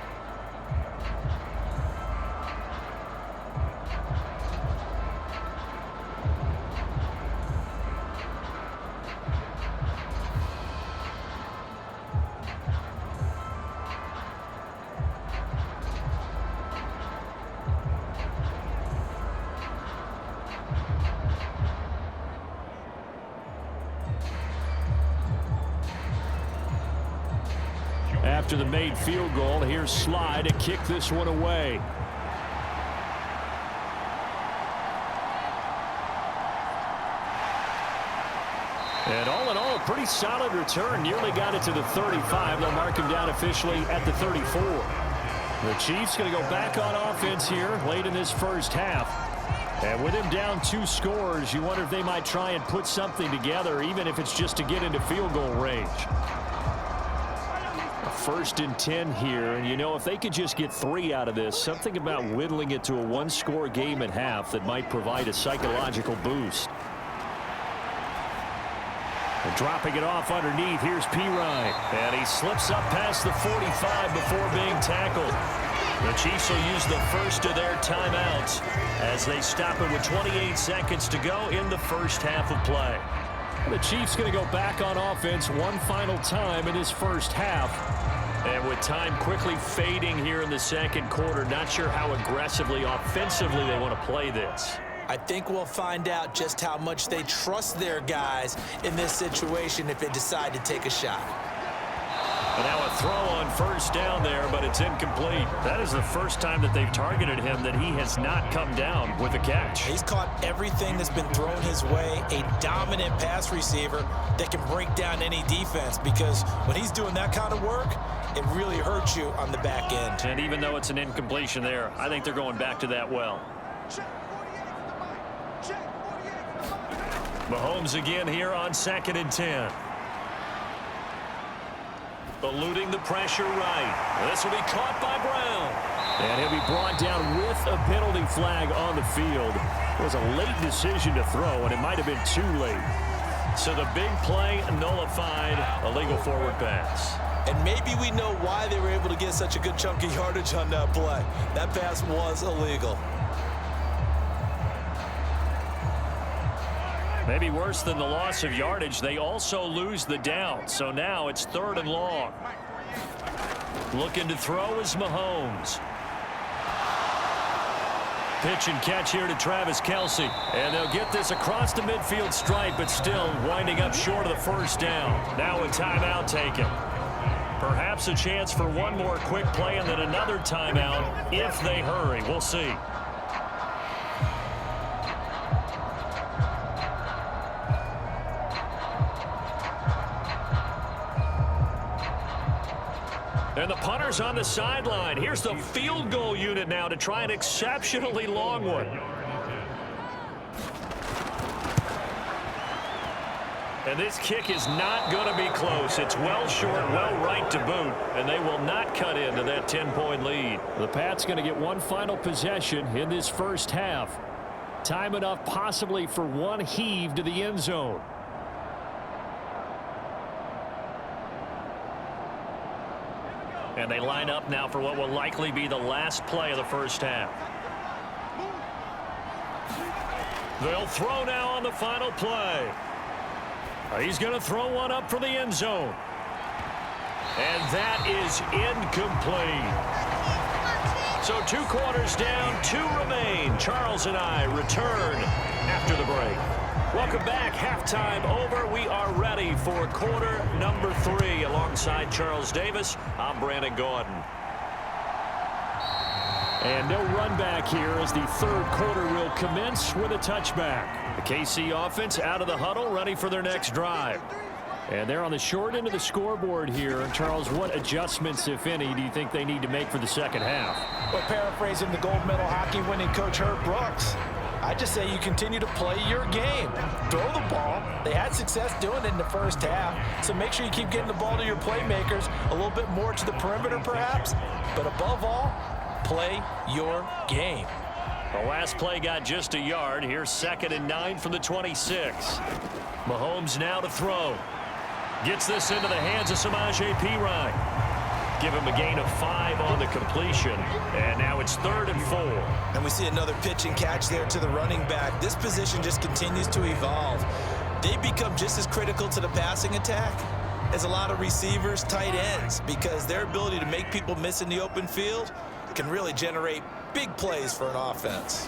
After the made field goal, here's Sly to kick this one away. And all in all, a pretty solid return. Nearly got it to the 35. They'll mark him down officially at the 34. The Chiefs going to go back on offense here late in this first half. And with him down 2 scores, you wonder if they might try and put something together, even if it's just to get into field goal range. 1st and 10 here, and you know, if they could just get 3 out of this, something about whittling it to a 1-score game at half that might provide a psychological boost. And dropping it off underneath, here's Pirine. And he slips up past the 45 before being tackled. The Chiefs will use the first of their timeouts as they stop it with 28 seconds to go in the first half of play. The Chiefs going to go back on offense one final time in this first half. And with time quickly fading here in the second quarter, not sure how aggressively, offensively they want to play this. I think we'll find out just how much they trust their guys in this situation if they decide to take a shot. And now a throw on first down there, but it's incomplete. That is the first time that they've targeted him that he has not come down with a catch. He's caught everything that's been thrown his way, a dominant pass receiver that can break down any defense, because when he's doing that kind of work, it really hurts you on the back end. And even though it's an incompletion there, I think they're going back to that well. Mahomes again here on 2nd and 10. Eluding the pressure right. This will be caught by Brown. And he'll be brought down with a penalty flag on the field. It was a late decision to throw, and it might have been too late. So the big play nullified, a legal forward pass. And maybe we know why they were able to get such a good chunk of yardage on that play. That pass was illegal. Maybe worse than the loss of yardage, they also lose the down. So now it's 3rd and long. Looking to throw is Mahomes. Pitch and catch here to Travis Kelce. And they'll get this across the midfield stripe, but still winding up short of the first down. Now a timeout taken. Perhaps a chance for one more quick play and then another timeout if they hurry. We'll see. And the punter's on the sideline. Here's the field goal unit now to try an exceptionally long one. And this kick is not going to be close. It's well short, well right to boot, and they will not cut into that 10-point lead. The Pats going to get one final possession in this first half. Time enough possibly for one heave to the end zone. And they line up now for what will likely be the last play of the first half. They'll throw now on the final play. He's going to throw one up for the end zone. And that is incomplete. So 2 quarters down, 2 remain. Charles and I return after the break. Welcome back. Halftime over. We are ready for quarter number 3. Alongside Charles Davis, I'm Brandon Gaudin. And no run back here as the third quarter will commence with a touchback. The KC offense out of the huddle, ready for their next drive. And they're on the short end of the scoreboard here. Charles, what adjustments, if any, do you think they need to make for the second half? Well, paraphrasing the gold medal hockey winning coach Herb Brooks, I just say you continue to play your game. Throw the ball. They had success doing it in the first half. So make sure you keep getting the ball to your playmakers, a little bit more to the perimeter perhaps. But above all, play your game. The last play got just a yard. Here's 2nd and 9 from the 26. Mahomes now to throw. Gets this into the hands of Samaje Perine. Give him a gain of 5 on the completion. And now it's 3rd and 4. And we see another pitch and catch there to the running back. This position just continues to evolve. They become just as critical to the passing attack as a lot of receivers, tight ends, because their ability to make people miss in the open field can really generate big plays for an offense.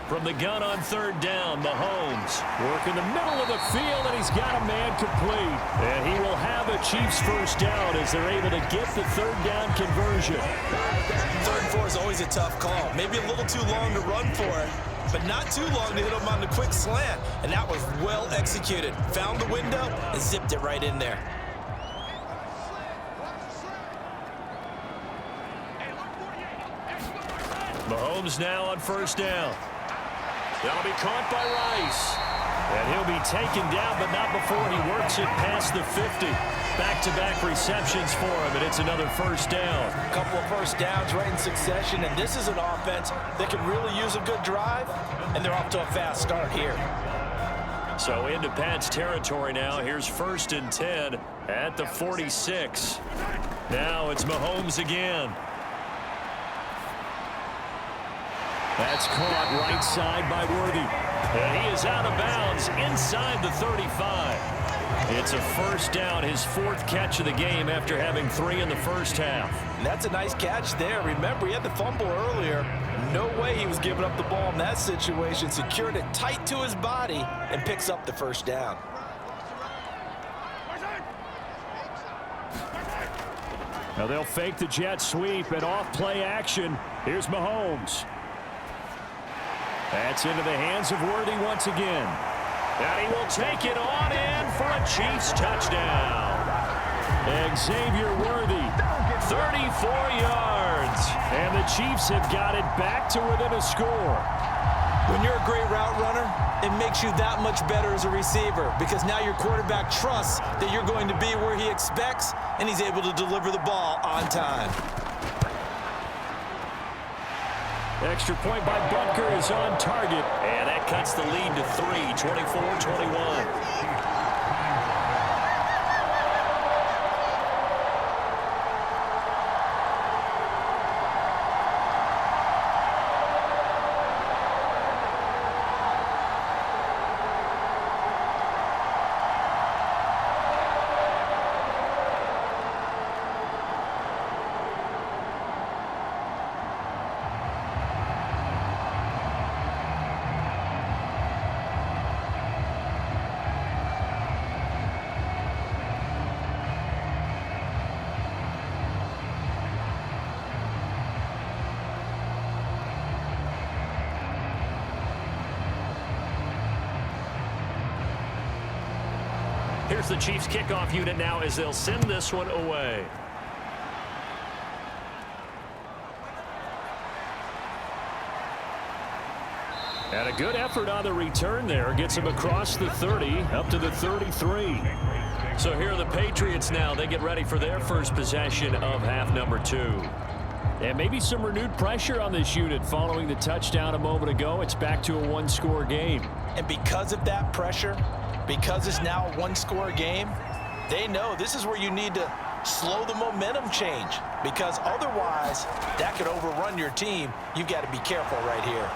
From the gun on 3rd down, Mahomes work in the middle of the field, and he's got a man complete. And he will have a Chiefs first down as they're able to get the 3rd down conversion. 3rd and 4 is always a tough call. Maybe a little too long to run for it, but not too long to hit him on the quick slant. And that was well executed. Found the window and zipped it right in there. Mahomes now on 1st down. That'll be caught by Rice. And he'll be taken down, but not before he works it past the 50. Back-to-back receptions for him, and it's another 1st down. A couple of first downs right in succession, and this is an offense that can really use a good drive, and they're off to a fast start here. So into Pat's territory now. Here's 1st and 10 at the 46. Now it's Mahomes again. That's caught right side by Worthy. And he is out of bounds inside the 35. It's a 1st down, his 4th catch of the game after having 3 in the first half. And that's a nice catch there. Remember, he had the fumble earlier. No way he was giving up the ball in that situation. Secured it tight to his body and picks up the 1st down. Now they'll fake the jet sweep and off play action. Here's Mahomes. That's into the hands of Worthy once again. And he will take it on in for a Chiefs touchdown. Xavier Worthy, 34 yards. And the Chiefs have got it back to within a score. When you're a great route runner, it makes you that much better as a receiver because now your quarterback trusts that you're going to be where he expects, and he's able to deliver the ball on time. Extra point by Bunker is on target. And that cuts the lead to 3, 24-21. Here's the Chiefs kickoff unit now as they'll send this one away. And a good effort on the return there. Gets him across the 30, up to the 33. So here are the Patriots now. They get ready for their first possession of half number 2. And maybe some renewed pressure on this unit following the touchdown a moment ago. It's back to a one-score game. And because of that pressure, because it's now a one-score game, they know this is where you need to slow the momentum change, because otherwise that could overrun your team. You've got to be careful right here.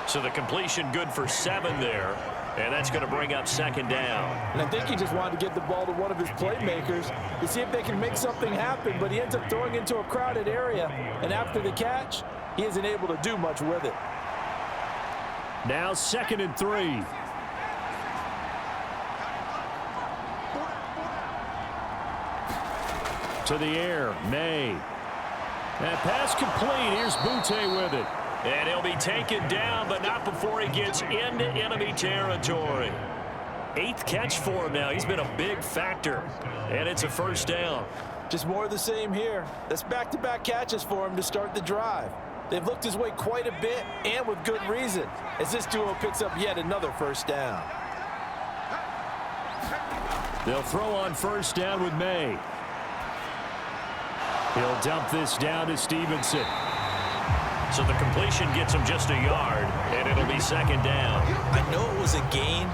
So the completion good for 7 there, and that's going to bring up second down. And I think he just wanted to get the ball to one of his playmakers to see if they can make something happen, but he ends up throwing into a crowded area, and after the catch, he isn't able to do much with it. Now 2nd and 3. To the air, May. That pass complete. Here's Butte with it. And he'll be taken down, but not before he gets into enemy territory. 8th catch for him now. He's been a big factor, and it's a first down. Just more of the same here. That's back-to-back catches for him to start the drive. They've looked his way quite a bit, and with good reason, as this duo picks up yet another first down. They'll throw on first down with May. He'll dump this down to Stevenson. So the completion gets him just a yard, and it'll be second down. I know it was a gain,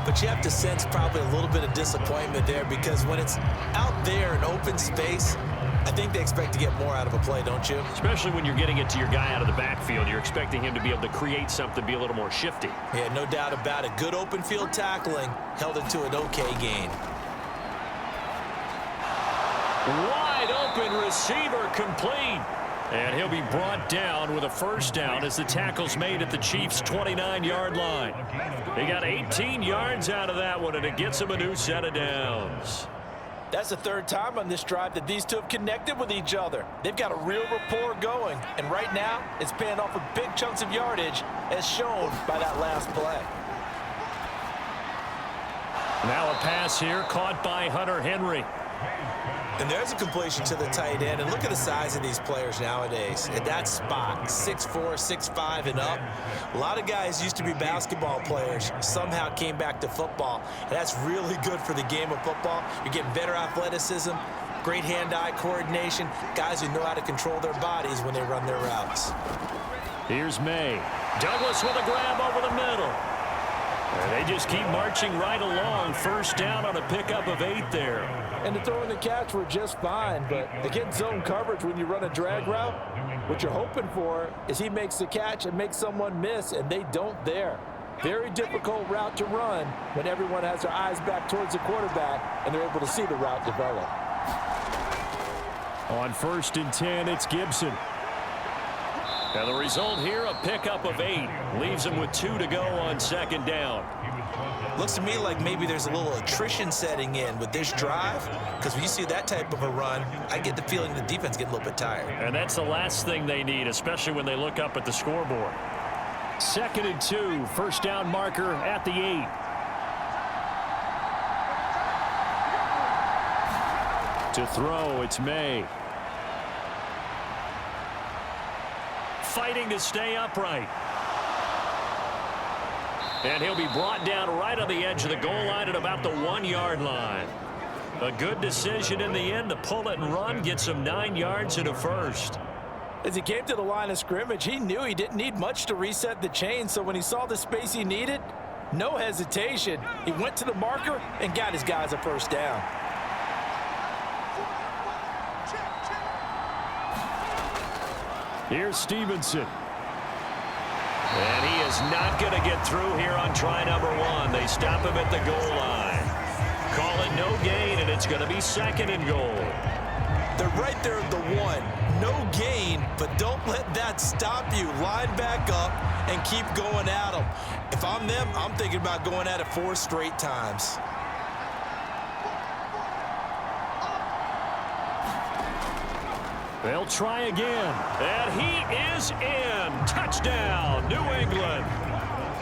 but you have to sense probably a little bit of disappointment there, because when it's out there in open space, I think they expect to get more out of a play, don't you? Especially when you're getting it to your guy out of the backfield. You're expecting him to be able to create something, be a little more shifty. Yeah, no doubt about it. Good open field tackling held it to an okay gain. Wide open receiver complete. And he'll be brought down with a first down as the tackle's made at the Chiefs' 29-yard line. They got 18 yards out of that one, and it gets them a new set of downs. That's the 3rd time on this drive that these two have connected with each other. They've got a real rapport going, and right now it's paying off with big chunks of yardage, as shown by that last play. Now a pass here caught by Hunter Henry. And there's a completion to the tight end. And look at the size of these players nowadays. At that spot, 6'4", 6'5", and up. A lot of guys used to be basketball players, somehow came back to football. And that's really good for the game of football. You're getting better athleticism, great hand-eye coordination, guys who know how to control their bodies when they run their routes. Here's May. Douglas with a grab over the middle. And they just keep marching right along. First down on a pickup of 8 there. And the throw and the catch were just fine, but again, zone coverage when you run a drag route, what you're hoping for is he makes the catch and makes someone miss, and they don't there. Very difficult route to run when everyone has their eyes back towards the quarterback and they're able to see the route develop. On 1st and 10, it's Gibson. And the result here, a pickup of 8. Leaves him with 2 to go on second down. Looks to me like maybe there's a little attrition setting in with this drive, because when you see that type of a run, I get the feeling the defense getting a little bit tired. And that's the last thing they need, especially when they look up at the scoreboard. 2nd and 2, first down marker at the 8. To throw, it's May. Fighting to stay upright. And he'll be brought down right on the edge of the goal line at about the 1-yard line. A good decision in the end to pull it and run, get some 9 yards and a first. As he came to the line of scrimmage, he knew he didn't need much to reset the chain, so when he saw the space he needed, no hesitation. He went to the marker and got his guys a first down. Here's Stevenson. And he is not going to get through here on try number 1. They stop him at the goal line. Call it no gain, and it's going to be 2nd and goal. They're right there at the 1. No gain, but don't let that stop you. Line back up and keep going at them. If I'm them, I'm thinking about going at it 4 straight times. They'll try again. And he is in. Touchdown, New England.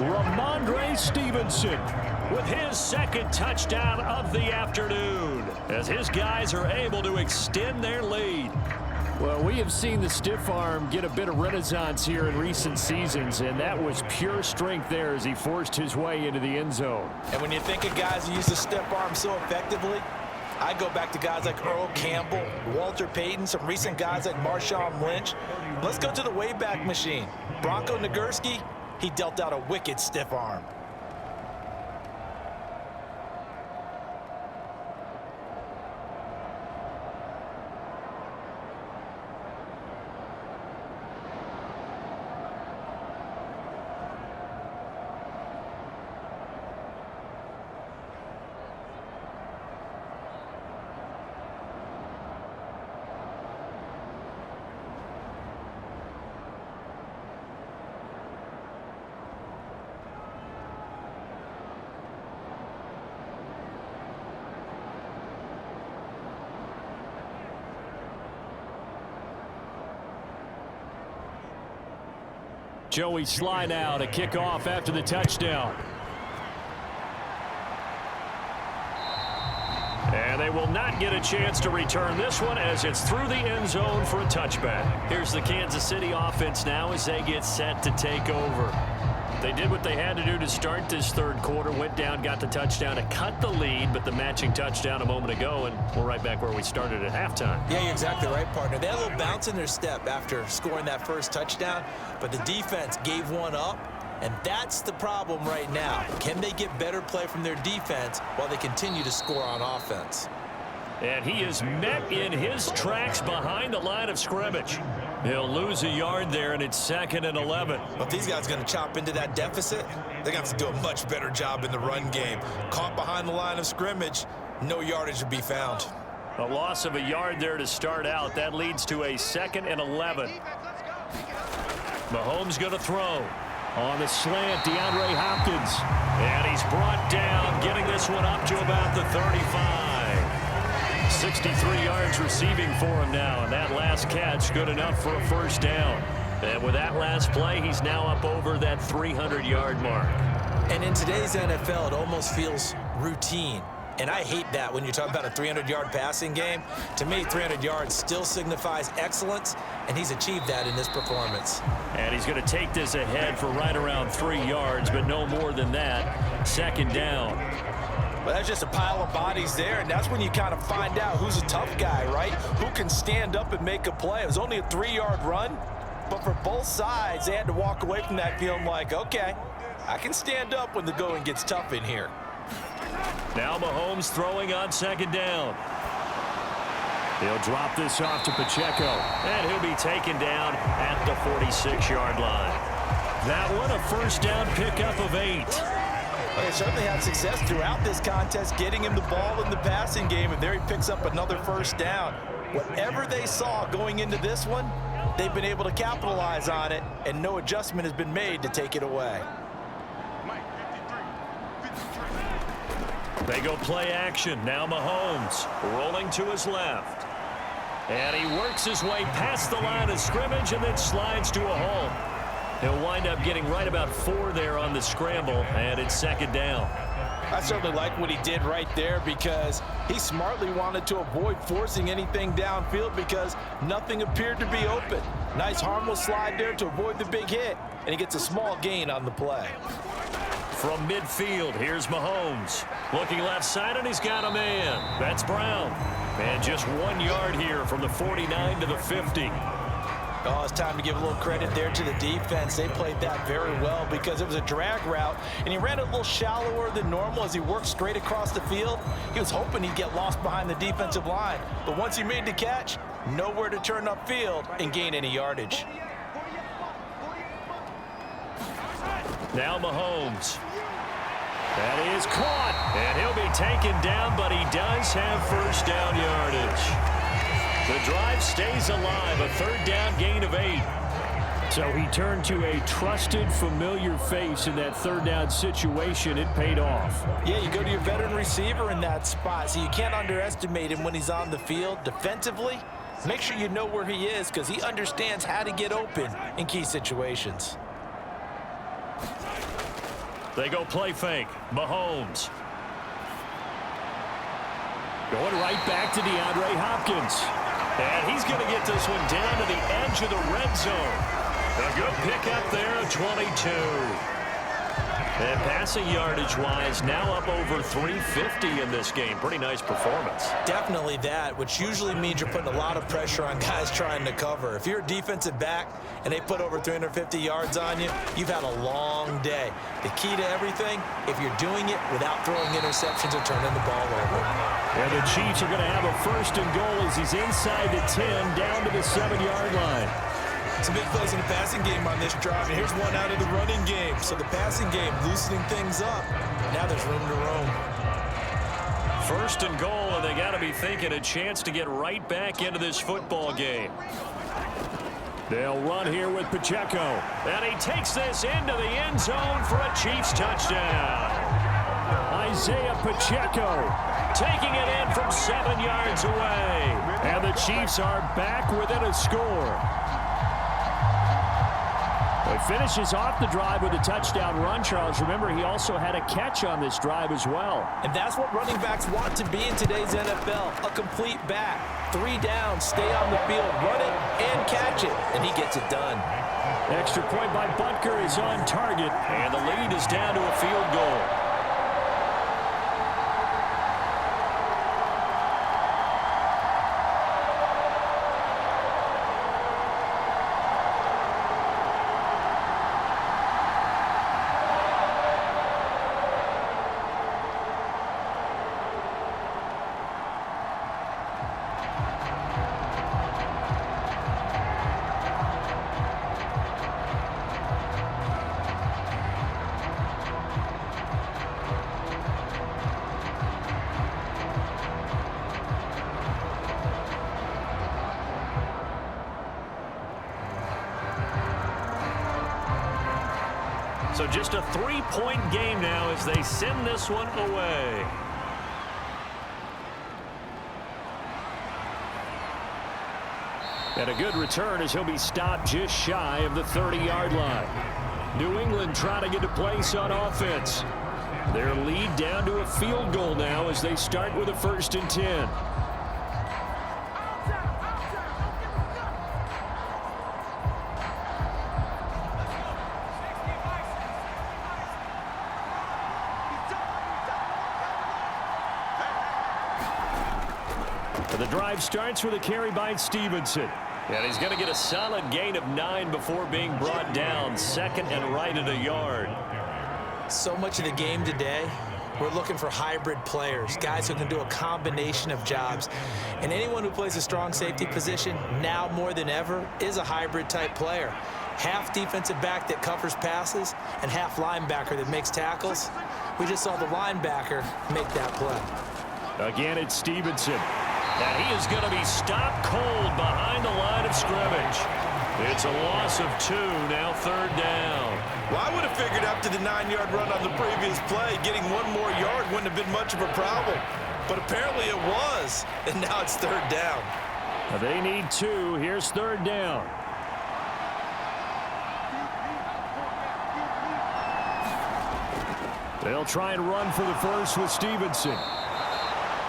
Ramondre Stevenson with his second touchdown of the afternoon as his guys are able to extend their lead. Well, we have seen the stiff arm get a bit of renaissance here in recent seasons, and that was pure strength there as he forced his way into the end zone. And when you think of guys who use the stiff arm so effectively, I go back to guys like Earl Campbell, Walter Payton, some recent guys like Marshawn Lynch. Let's go to the Wayback Machine. Bronco Nagurski, he dealt out a wicked stiff arm. Joey Sly now to kick off after the touchdown. And they will not get a chance to return this one as it's through the end zone for a touchback. Here's the Kansas City offense now as they get set to take over. They did what they had to do to start this third quarter, went down, got the touchdown to cut the lead, but the matching touchdown a moment ago, and we're right back where we started at halftime. Yeah, you're exactly right, partner. They had a little bounce in their step after scoring that first touchdown, but the defense gave one up, and that's the problem right now. Can they get better play from their defense while they continue to score on offense? And he is met in his tracks behind the line of scrimmage. He'll lose a yard there, and it's 2nd and 11. But these guys are going to chop into that deficit. They're going to have to do a much better job in the run game. Caught behind the line of scrimmage, no yardage to be found. A loss of a yard there to start out. That leads to a 2nd and 11. Mahomes going to throw. On the slant, DeAndre Hopkins. And he's brought down, getting this one up to about the 35. 63 yards receiving for him now, and that last catch good enough for a first down. And with that last play, he's now up over that 300-yard mark. And in today's NFL, it almost feels routine. And I hate that when you're talking about a 300-yard passing game. To me, 300 yards still signifies excellence, and he's achieved that in this performance. And he's going to take this ahead for right around 3 yards, but no more than that. 2nd down. Well, that's just a pile of bodies there, and that's when you kind of find out who's a tough guy, right? Who can stand up and make a play. It was only a 3-yard run, but for both sides, they had to walk away from that feeling like, okay, I can stand up when the going gets tough in here. Now Mahomes throwing on 2nd down. He'll drop this off to Pacheco. And he'll be taken down at the 46-yard line. That one, a first down pickup of 8. Well, they certainly had success throughout this contest getting him the ball in the passing game, and there he picks up another first down. Whatever they saw going into this one, they've been able to capitalize on it, and no adjustment has been made to take it away. They go play action. Now Mahomes rolling to his left. And he works his way past the line of scrimmage and then slides to a hole. He'll wind up getting right about 4 there on the scramble, and it's 2nd down. I certainly like what he did right there because he smartly wanted to avoid forcing anything downfield because nothing appeared to be open. Nice harmless slide there to avoid the big hit, and he gets a small gain on the play. From midfield, here's Mahomes. Looking left side, and he's got a man. That's Brown. And just 1 yard here from the 49 to the 50. Oh, it's time to give a little credit there to the defense. They played that very well because it was a drag route, and he ran it a little shallower than normal as he worked straight across the field. He was hoping he'd get lost behind the defensive line, but once he made the catch, nowhere to turn upfield and gain any yardage. Now Mahomes. That is caught, and he'll be taken down, but he does have first down yardage. The drive stays alive, a 3rd down gain of 8. So he turned to a trusted, familiar face in that 3rd down situation. It paid off. Yeah, you go to your veteran receiver in that spot, so you can't underestimate him when he's on the field. Defensively, make sure you know where he is because he understands how to get open in key situations. They go play fake. Mahomes. Going right back to DeAndre Hopkins. And he's going to get this one down to the edge of the red zone. A good pickup there of 22. And passing yardage-wise, now up over 350 in this game. Pretty nice performance. Definitely that, which usually means you're putting a lot of pressure on guys trying to cover. If you're a defensive back and they put over 350 yards on you, you've had a long day. The key to everything, if you're doing it without throwing interceptions or turning the ball over. And the Chiefs are going to have a 1st and goal as he's inside the 10, down to the 7-yard line. Some big plays in the passing game on this drive, and here's one out of the running game. So the passing game loosening things up. Now there's room to roam. 1st and goal, and they got to be thinking a chance to get right back into this football game. They'll run here with Pacheco. And he takes this into the end zone for a Chiefs touchdown. Isaiah Pacheco Taking it in from 7 yards away. And the Chiefs are back within a score. He finishes off the drive with a touchdown run, Charles. Remember, he also had a catch on this drive as well. And that's what running backs want to be in today's NFL, a complete back. 3 down, stay on the field, run it, and catch it. And he gets it done. Extra point by Butker is on target. And the lead is down to a field goal. So just a 3-point game now as they send this one away. And a good return as he'll be stopped just shy of the 30-yard line. New England trying to get a place on offense. Their lead down to a field goal now as they start with a 1st and 10. The drive starts with a carry by Stevenson. And he's going to get a solid gain of 9 before being brought down. 2nd and right at a yard. So much of the game today, we're looking for hybrid players, guys who can do a combination of jobs. And anyone who plays a strong safety position, now more than ever, is a hybrid type player. Half defensive back that covers passes and half linebacker that makes tackles. We just saw the linebacker make that play. Again, it's Stevenson. And he is going to be stopped cold behind the line of scrimmage. It's a loss of 2, now 3rd down. Well, I would have figured after the 9-yard run on the previous play, getting 1 more yard wouldn't have been much of a problem. But apparently it was, and now it's 3rd down. They need 2. Here's 3rd down. They'll try and run for the first with Stevenson.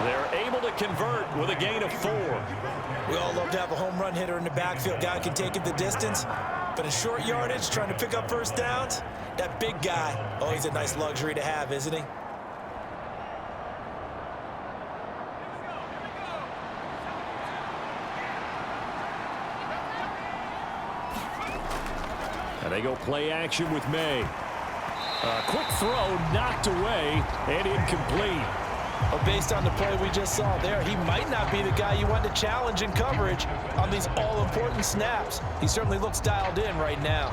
They're able to convert with a gain of 4. We all love to have a home run hitter in the backfield. Guy can take it the distance. But in short yardage, trying to pick up 1st downs, that big guy, oh, he's a nice luxury to have, isn't he? And they go play action with May. A quick throw knocked away and incomplete. Well, based on the play we just saw there, he might not be the guy you want to challenge in coverage on these all-important snaps. He certainly looks dialed in right now.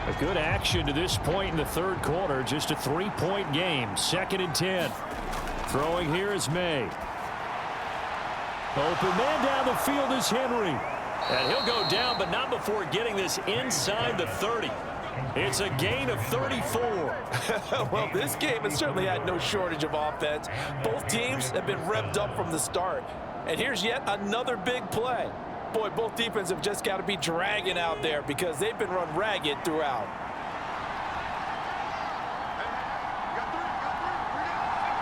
A good action to this point in the 3rd quarter. Just a 3-point game. 2nd and 10. Throwing here is May. Open man down the field is Henry. And he'll go down, but not before getting this inside the 30. It's a gain of 34. Well, this game has certainly had no shortage of offense. Both teams have been revved up from the start. And here's yet another big play. Boy, both defenses have just got to be dragging out there because they've been run ragged throughout.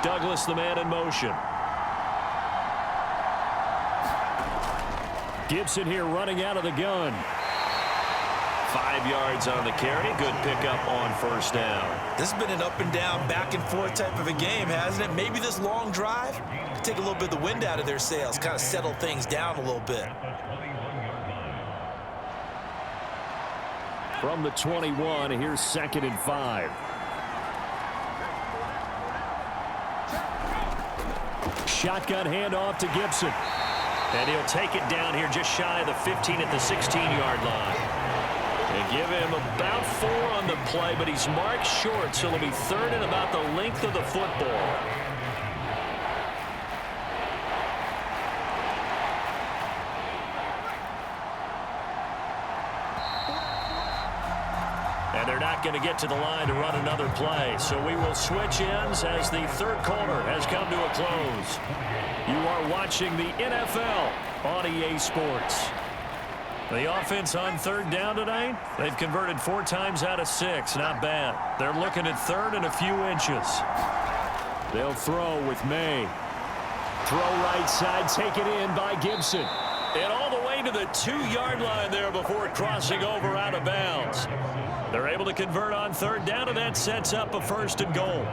Douglas, the man in motion. Gibson here running out of the gun. 5 yards on the carry. Good pickup on first down. This has been an up and down, back and forth type of a game, hasn't it? Maybe this long drive could take a little bit of the wind out of their sails, kind of settle things down a little bit. From the 21, here's 2nd and 5. Shotgun handoff to Gibson. And he'll take it down here just shy of the 15 at the 16-yard line. They give him about 4 on the play, but he's marked short, so it'll be 3rd and about the length of the football. And they're not going to get to the line to run another play, so we will switch ends as the 3rd quarter has come to a close. You are watching the NFL on EA Sports. The offense on 3rd down tonight, they've converted 4 times out of 6. Not bad. They're looking at 3rd and a few inches. They'll throw with May. Throw right side, taken in by Gibson. And all the way to the 2-yard line there before crossing over out of bounds. They're able to convert on 3rd down, and that sets up a 1st and goal.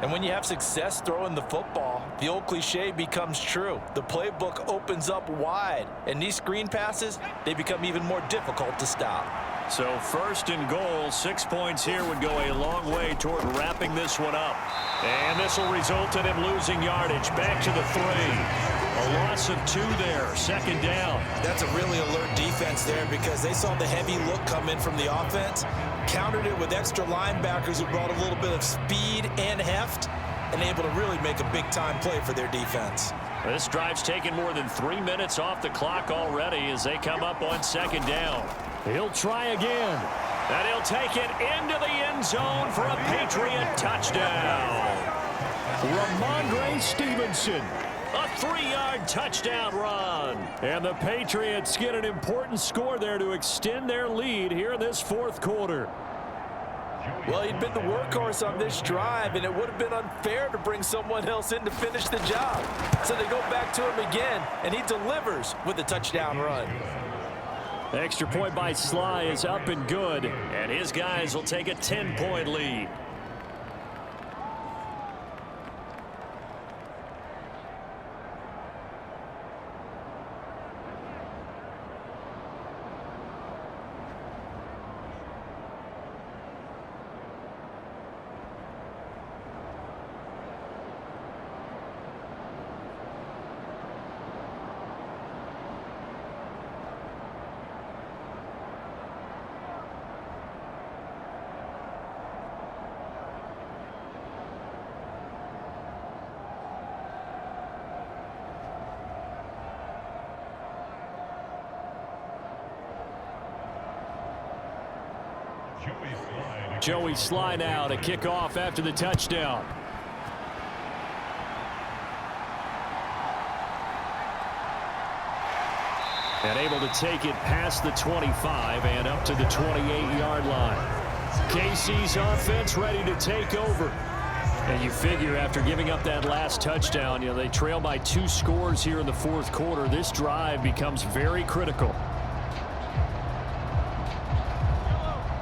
And when you have success throwing the football, the old cliche becomes true. The playbook opens up wide, and these screen passes, they become even more difficult to stop. So 1st and goal, 6 points here would go a long way toward wrapping this one up. And this will result in him losing yardage. Back to the 3. A loss of 2 there, 2nd down. That's a really alert defense there because they saw the heavy look come in from the offense, countered it with extra linebackers who brought a little bit of speed and heft, and able to really make a big-time play for their defense. This drive's taken more than 3 minutes off the clock already as they come up on 2nd down. He'll try again. And he'll take it into the end zone for a Patriot touchdown. Ramondre Stevenson. A 3-yard touchdown run. And the Patriots get an important score there to extend their lead here in this 4th quarter. Well, he'd been the workhorse on this drive, and it would have been unfair to bring someone else in to finish the job. So they go back to him again, and he delivers with a touchdown run. Extra point by Sly is up and good. And his guys will take a 10-point lead. Joey Sly now to kick off after the touchdown. And able to take it past the 25 and up to the 28-yard line. KC's offense ready to take over. And you figure after giving up that last touchdown, they trail by 2 scores here in the 4th quarter. This drive becomes very critical.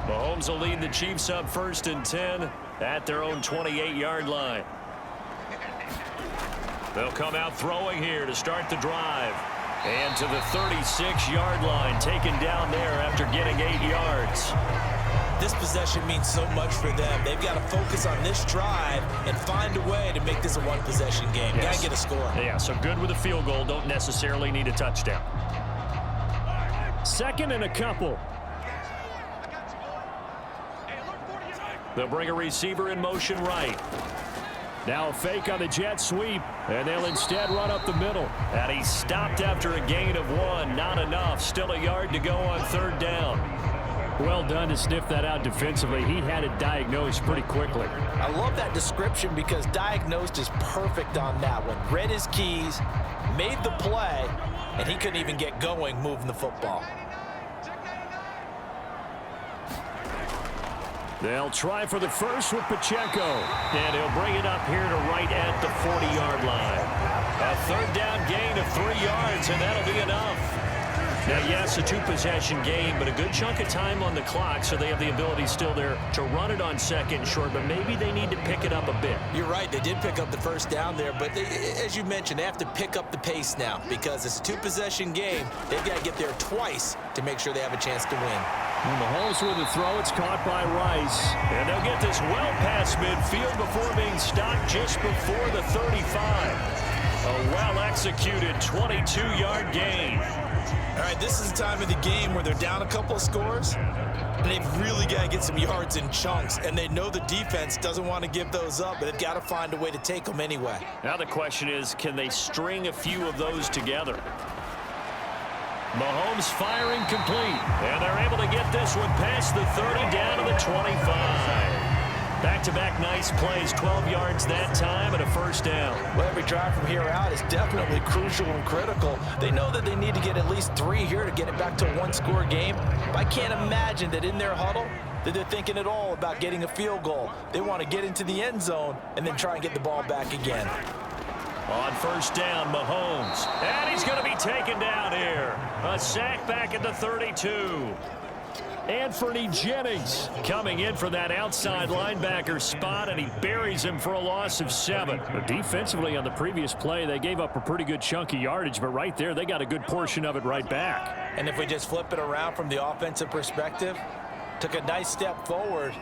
Mahomes will lead the Chiefs up 1st and 10 at their own 28-yard line. They'll come out throwing here to start the drive. And to the 36-yard line, taken down there after getting 8 yards. This possession means so much for them. They've got to focus on this drive and find a way to make this a one-possession game. Yes. Got to get a score. Yeah, so good with a field goal. Don't necessarily need a touchdown. 2nd and a couple. They'll bring a receiver in motion right. Now a fake on the jet sweep, and they'll instead run up the middle. And he stopped after a gain of 1. Not enough. Still a yard to go on 3rd down. Well done to sniff that out defensively. He had it diagnosed pretty quickly. I love that description because diagnosed is perfect on that one. Read his keys, made the play, and he couldn't even get going moving the football. They'll try for the first with Pacheco. And he'll bring it up here to right at the 40-yard line. A third down gain of 3 yards, and that'll be enough. Now, yes, a two-possession game, but a good chunk of time on the clock, so they have the ability still there to run it on second and short, but maybe they need to pick it up a bit. You're right. They did pick up the first down there, but as you mentioned, they have to pick up the pace now because it's a two-possession game. They've got to get there twice to make sure they have a chance to win. And Mahomes with the throw. It's caught by Rice. And they'll get this well past midfield before being stopped just before the 35. A well-executed 22-yard gain. All right, this is the time of the game where they're down a couple of scores, and they've really got to get some yards in chunks, and they know the defense doesn't want to give those up, but they've got to find a way to take them anyway. Now the question is, can they string a few of those together? Mahomes firing complete, and they're able to get this one past the 30 down to the 25. Back-to-back nice plays, 12 yards that time and a first down. Well, every drive from here out is definitely crucial and critical. They know that they need to get at least 3 here to get it back to a one-score game. But I can't imagine that in their huddle that they're thinking at all about getting a field goal. They want to get into the end zone and then try and get the ball back again. On first down, Mahomes. And he's going to be taken down here. A sack back at the 32. Anthony Jennings coming in for that outside linebacker spot, and he buries him for a loss of 7. But defensively on the previous play, they gave up a pretty good chunk of yardage, but right there, they got a good portion of it right back. And if we just flip it around from the offensive perspective, took a nice step forward,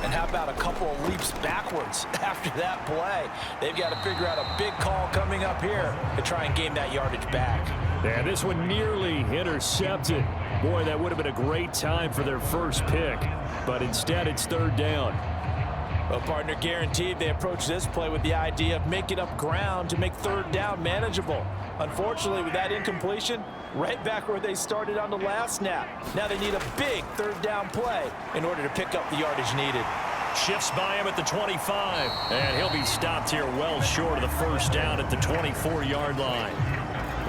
and how about a couple of leaps backwards after that play? They've got to figure out a big call coming up here to try and gain that yardage back. And this one nearly intercepted. Boy, that would have been a great time for their first pick, but instead it's third down. Well, partner, guaranteed they approach this play with the idea of making up ground to make third down manageable. Unfortunately, with that incompletion, right back where they started on the last snap. Now they need a big third down play in order to pick up the yardage needed. Shifts by him at the 25, and he'll be stopped here well short of the first down at the 24-yard line.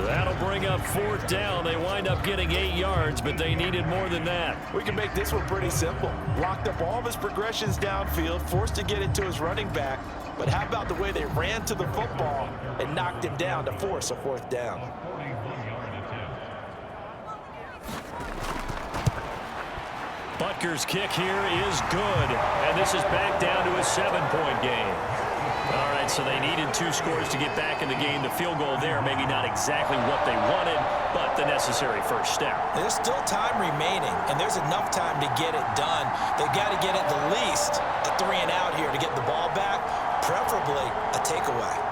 That'll bring up fourth down. They wind up getting 8 yards, but they needed more than that. We can make this one pretty simple. Blocked up all of his progressions downfield, forced to get it to his running back. But how about the way they ran to the football and knocked him down to force a fourth down? Butker's kick here is good, and this is back down to a 7-point game. All right, so they needed 2 scores to get back in the game. The field goal there, maybe not exactly what they wanted, but the necessary first step. There's still time remaining, and there's enough time to get it done. They've got to get at the least a 3 and out here to get the ball back, preferably a takeaway.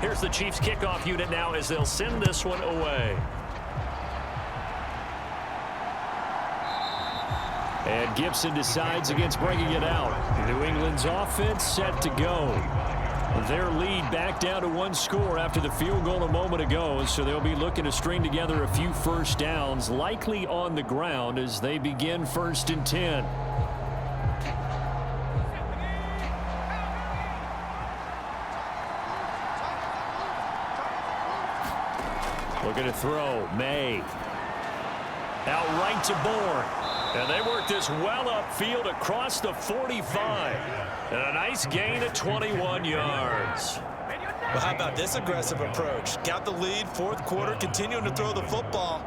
Here's the Chiefs kickoff unit now as they'll send this one away. And Gibson decides against bringing it out. New England's offense set to go. Their lead back down to 1 score after the field goal a moment ago, so they'll be looking to string together a few first downs, likely on the ground as they begin 1st and 10. Looking to throw. May. Out right to Bourne. And they work this well upfield across the 45. And a nice gain of 21 yards. Well, how about this aggressive approach? Got the lead, 4th quarter, continuing to throw the football.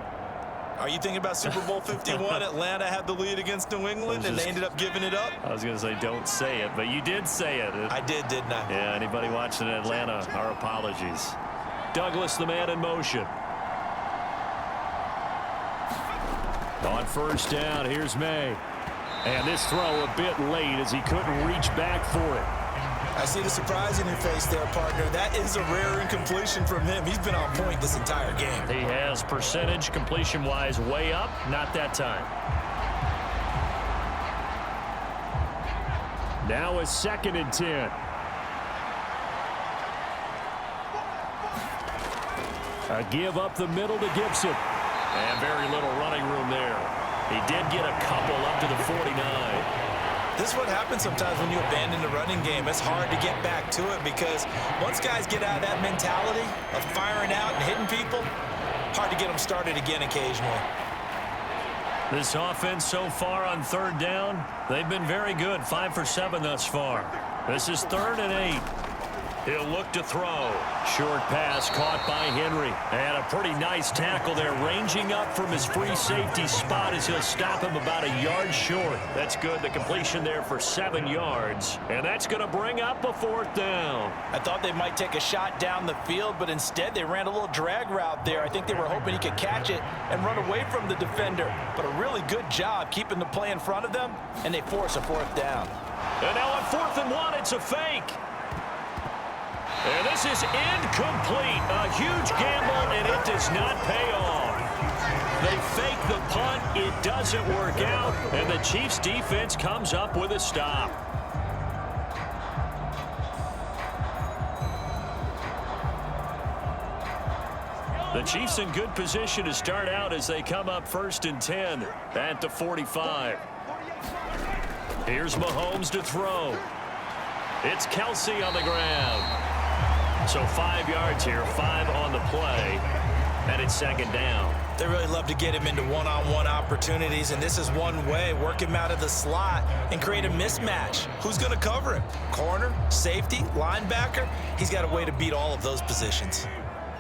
Are you thinking about Super Bowl 51? Atlanta had the lead against New England, and they ended up giving it up? I was going to say don't say it, but you did say it. I did, didn't I? Yeah, anybody watching Atlanta, our apologies. Douglas, the man in motion. On first down, here's May. And this throw a bit late as he couldn't reach back for it. I see the surprise in your face there, partner. That is a rare incompletion from him. He's been on point this entire game. He has percentage completion-wise way up, not that time. Now a 2nd and 10. A give up the middle to Gibson. And very little running room there. He did get a couple up to the 49. This is what happens sometimes when you abandon the running game. It's hard to get back to it because once guys get out of that mentality of firing out and hitting people, hard to get them started again occasionally. This offense so far on 3rd down, they've been very good. 5 for 7 thus far. This is 3rd and 8. He'll look to throw. Short pass caught by Henry. And a pretty nice tackle there, ranging up from his free safety spot as he'll stop him about a yard short. That's good. The completion there for 7 yards. And that's going to bring up a 4th down. I thought they might take a shot down the field, but instead they ran a little drag route there. I think they were hoping he could catch it and run away from the defender. But a really good job keeping the play in front of them, and they force a 4th down. And now on 4th and 1, it's a fake. And this is incomplete. A huge gamble, and it does not pay off. They fake the punt. It doesn't work out, and the Chiefs' defense comes up with a stop. The Chiefs in good position to start out as they come up 1st and 10 at the 45. Here's Mahomes to throw. It's Kelsey on the ground. So 5 yards here, 5 on the play, and it's 2nd down. They really love to get him into one-on-one opportunities, and this is one way. Work him out of the slot and create a mismatch. Who's going to cover him? Corner, safety, linebacker? He's got a way to beat all of those positions.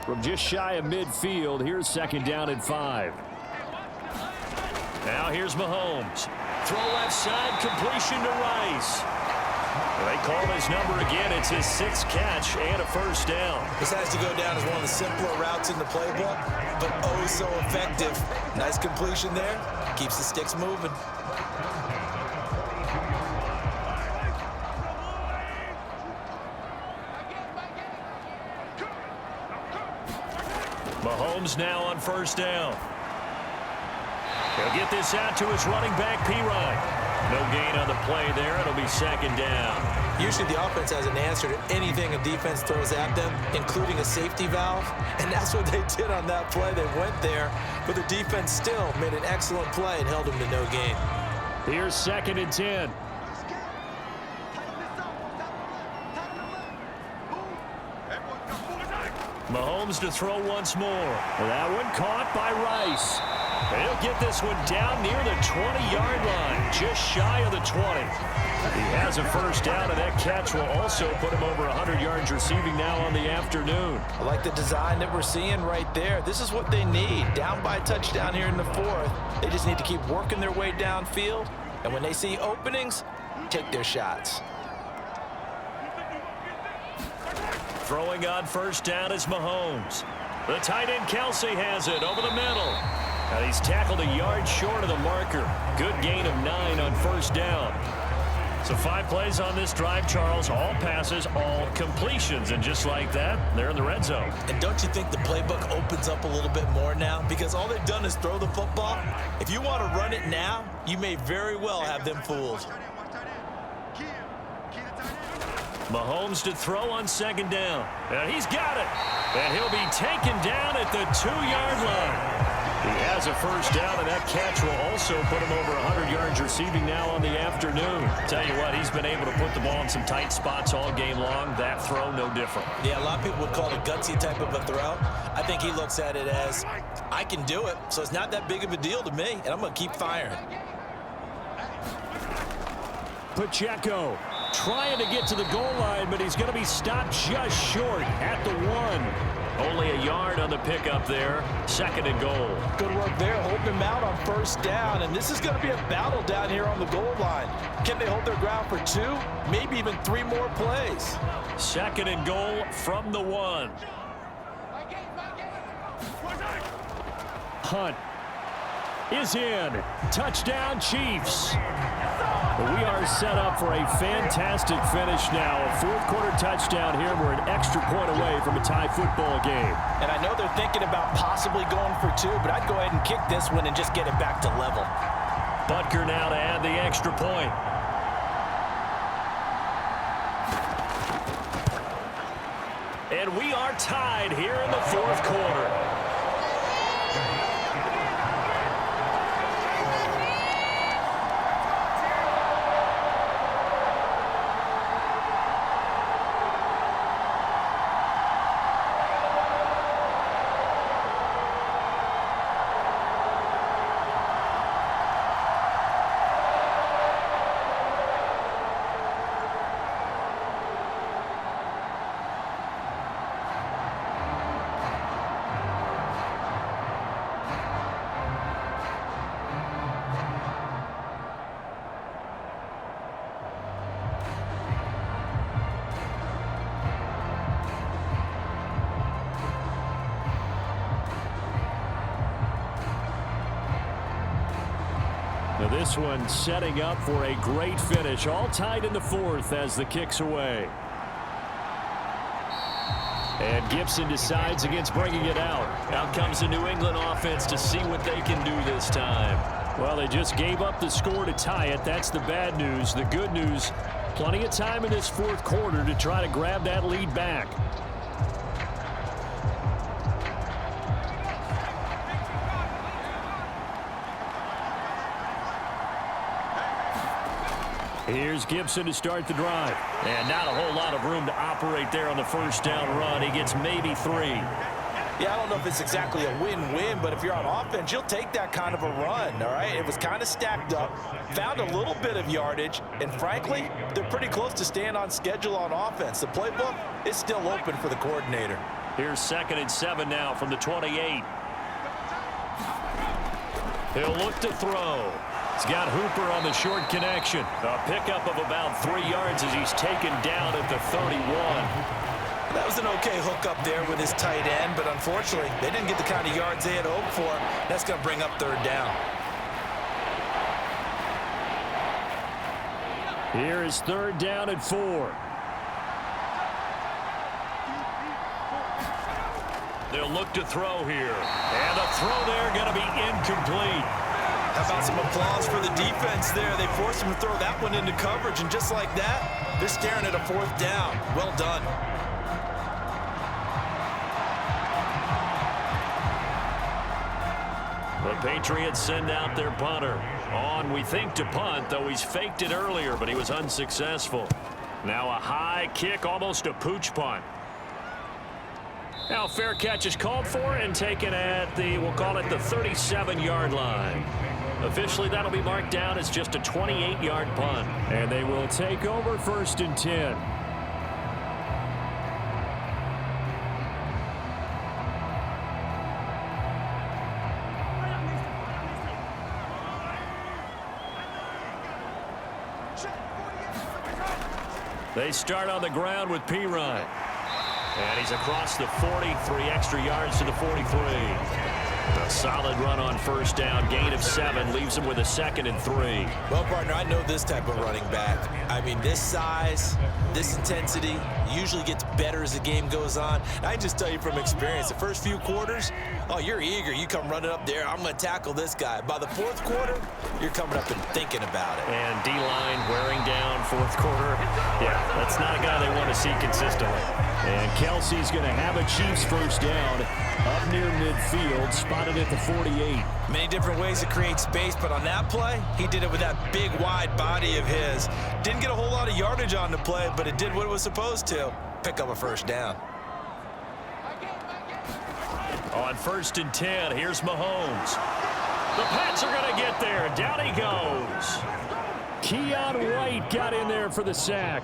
From just shy of midfield, here's 2nd down and 5. Now here's Mahomes. Throw left side, completion to Rice. They call his number again. It's his 6th catch and a 1st down. This has to go down as one of the simpler routes in the playbook, but oh so effective. Nice completion there. Keeps the sticks moving. Mahomes now on 1st down. He'll get this out to his running back, P-Ryan. No gain on the play there. It'll be 2nd down. Usually the offense has an answer to anything a defense throws at them, including a safety valve, and that's what they did on that play. They went there, but the defense still made an excellent play and held them to no gain. Here's 2nd and 10. Mahomes to throw once more. That one caught by Rice. He'll get this one down near the 20-yard line, just shy of the 20. He has a 1st down, and that catch will also put him over 100 yards receiving now on the afternoon. I like the design that we're seeing right there. This is what they need. Down by a touchdown here in the 4th. They just need to keep working their way downfield, and when they see openings, take their shots. Throwing on 1st down is Mahomes. The tight end Kelsey has it over the middle. And he's tackled a yard short of the marker. Good gain of 9 on 1st down. So 5 plays on this drive, Charles. All passes, all completions. And just like that, they're in the red zone. And don't you think the playbook opens up a little bit more now? Because all they've done is throw the football. If you want to run it now, you may very well have them fooled. Mahomes to throw on 2nd down. And he's got it. And he'll be taken down at the 2-yard line. He has a 1st down, and that catch will also put him over 100 yards receiving now on the afternoon. Tell you what, he's been able to put the ball in some tight spots all game long. That throw, no different. Yeah, a lot of people would call it a gutsy type of a throw. I think he looks at it as, I can do it, so it's not that big of a deal to me, and I'm going to keep firing. Pacheco trying to get to the goal line, but he's going to be stopped just short at the 1. Only a yard on the pickup there. 2nd and goal. Good work there, holding him out on 1st down, and this is going to be a battle down here on the goal line. Can they hold their ground for 2, maybe even 3 more plays? 2nd and goal from the 1. Hunt is in. Touchdown, Chiefs. We are set up for a fantastic finish now. A fourth-quarter touchdown here. We're an extra point away from a tie football game. And I know they're thinking about possibly going for two, but I'd go ahead and kick this one and just get it back to level. Butker now to add the extra point. And we are tied here in the fourth quarter. Now this one setting up for a great finish. All tied in the fourth as the kick's away. And Gibson decides against bringing it out. Out comes the New England offense to see what they can do this time. Well, they just gave up the score to tie it. That's the bad news. The good news, plenty of time in this fourth quarter to try to grab that lead back. Here's Gibson to start the drive. And not a whole lot of room to operate there on the first down run. He gets maybe 3. Yeah, I don't know if it's exactly a win-win, but if you're on offense, you'll take that kind of a run, all right? It was kind of stacked up, found a little bit of yardage, and frankly, they're pretty close to staying on schedule on offense. The playbook is still open for the coordinator. Here's 2nd and 7 now from the 28. He'll look to throw. He's got Hooper on the short connection. A pickup of about 3 yards as he's taken down at the 31. That was an okay hook up there with his tight end, but unfortunately, they didn't get the kind of yards they had hoped for. That's going to bring up 3rd down. Here is 3rd down and 4. They'll look to throw here. And the throw there going to be incomplete. How about some applause for the defense there? They forced him to throw that one into coverage, and just like that, they're staring at a 4th down. Well done. The Patriots send out their punter. On, we think, to punt, though he's faked it earlier, but he was unsuccessful. Now a high kick, almost a pooch punt. Now fair catch is called for and taken at the, we'll call it the 37-yard line. Officially, that'll be marked down as just a 28-yard punt. And they will take over 1st and 10. They start on the ground with Pirine. And he's across the 40, 3 extra yards to the 43. A solid run on 1st down, gain of 7, leaves him with a 2nd and 3. Well, partner, I know this type of running back. I mean, this size, this intensity usually gets better as the game goes on. And I can just tell you from experience, the first few quarters, oh, you're eager. You come running up there, I'm going to tackle this guy. By the 4th quarter, you're coming up and thinking about it. And D-line wearing down 4th quarter. Yeah, that's not a guy they want to see consistently. And Kelsey's going to have a Chiefs 1st down up near midfield, spotted at the 48. Many different ways to create space, but on that play, he did it with that big, wide body of his. Didn't get a whole lot of yardage on the play, but it did what it was supposed to. Pick up a 1st down. On 1st and 10, here's Mahomes. The Pats are going to get there. Down he goes. Keon White got in there for the sack.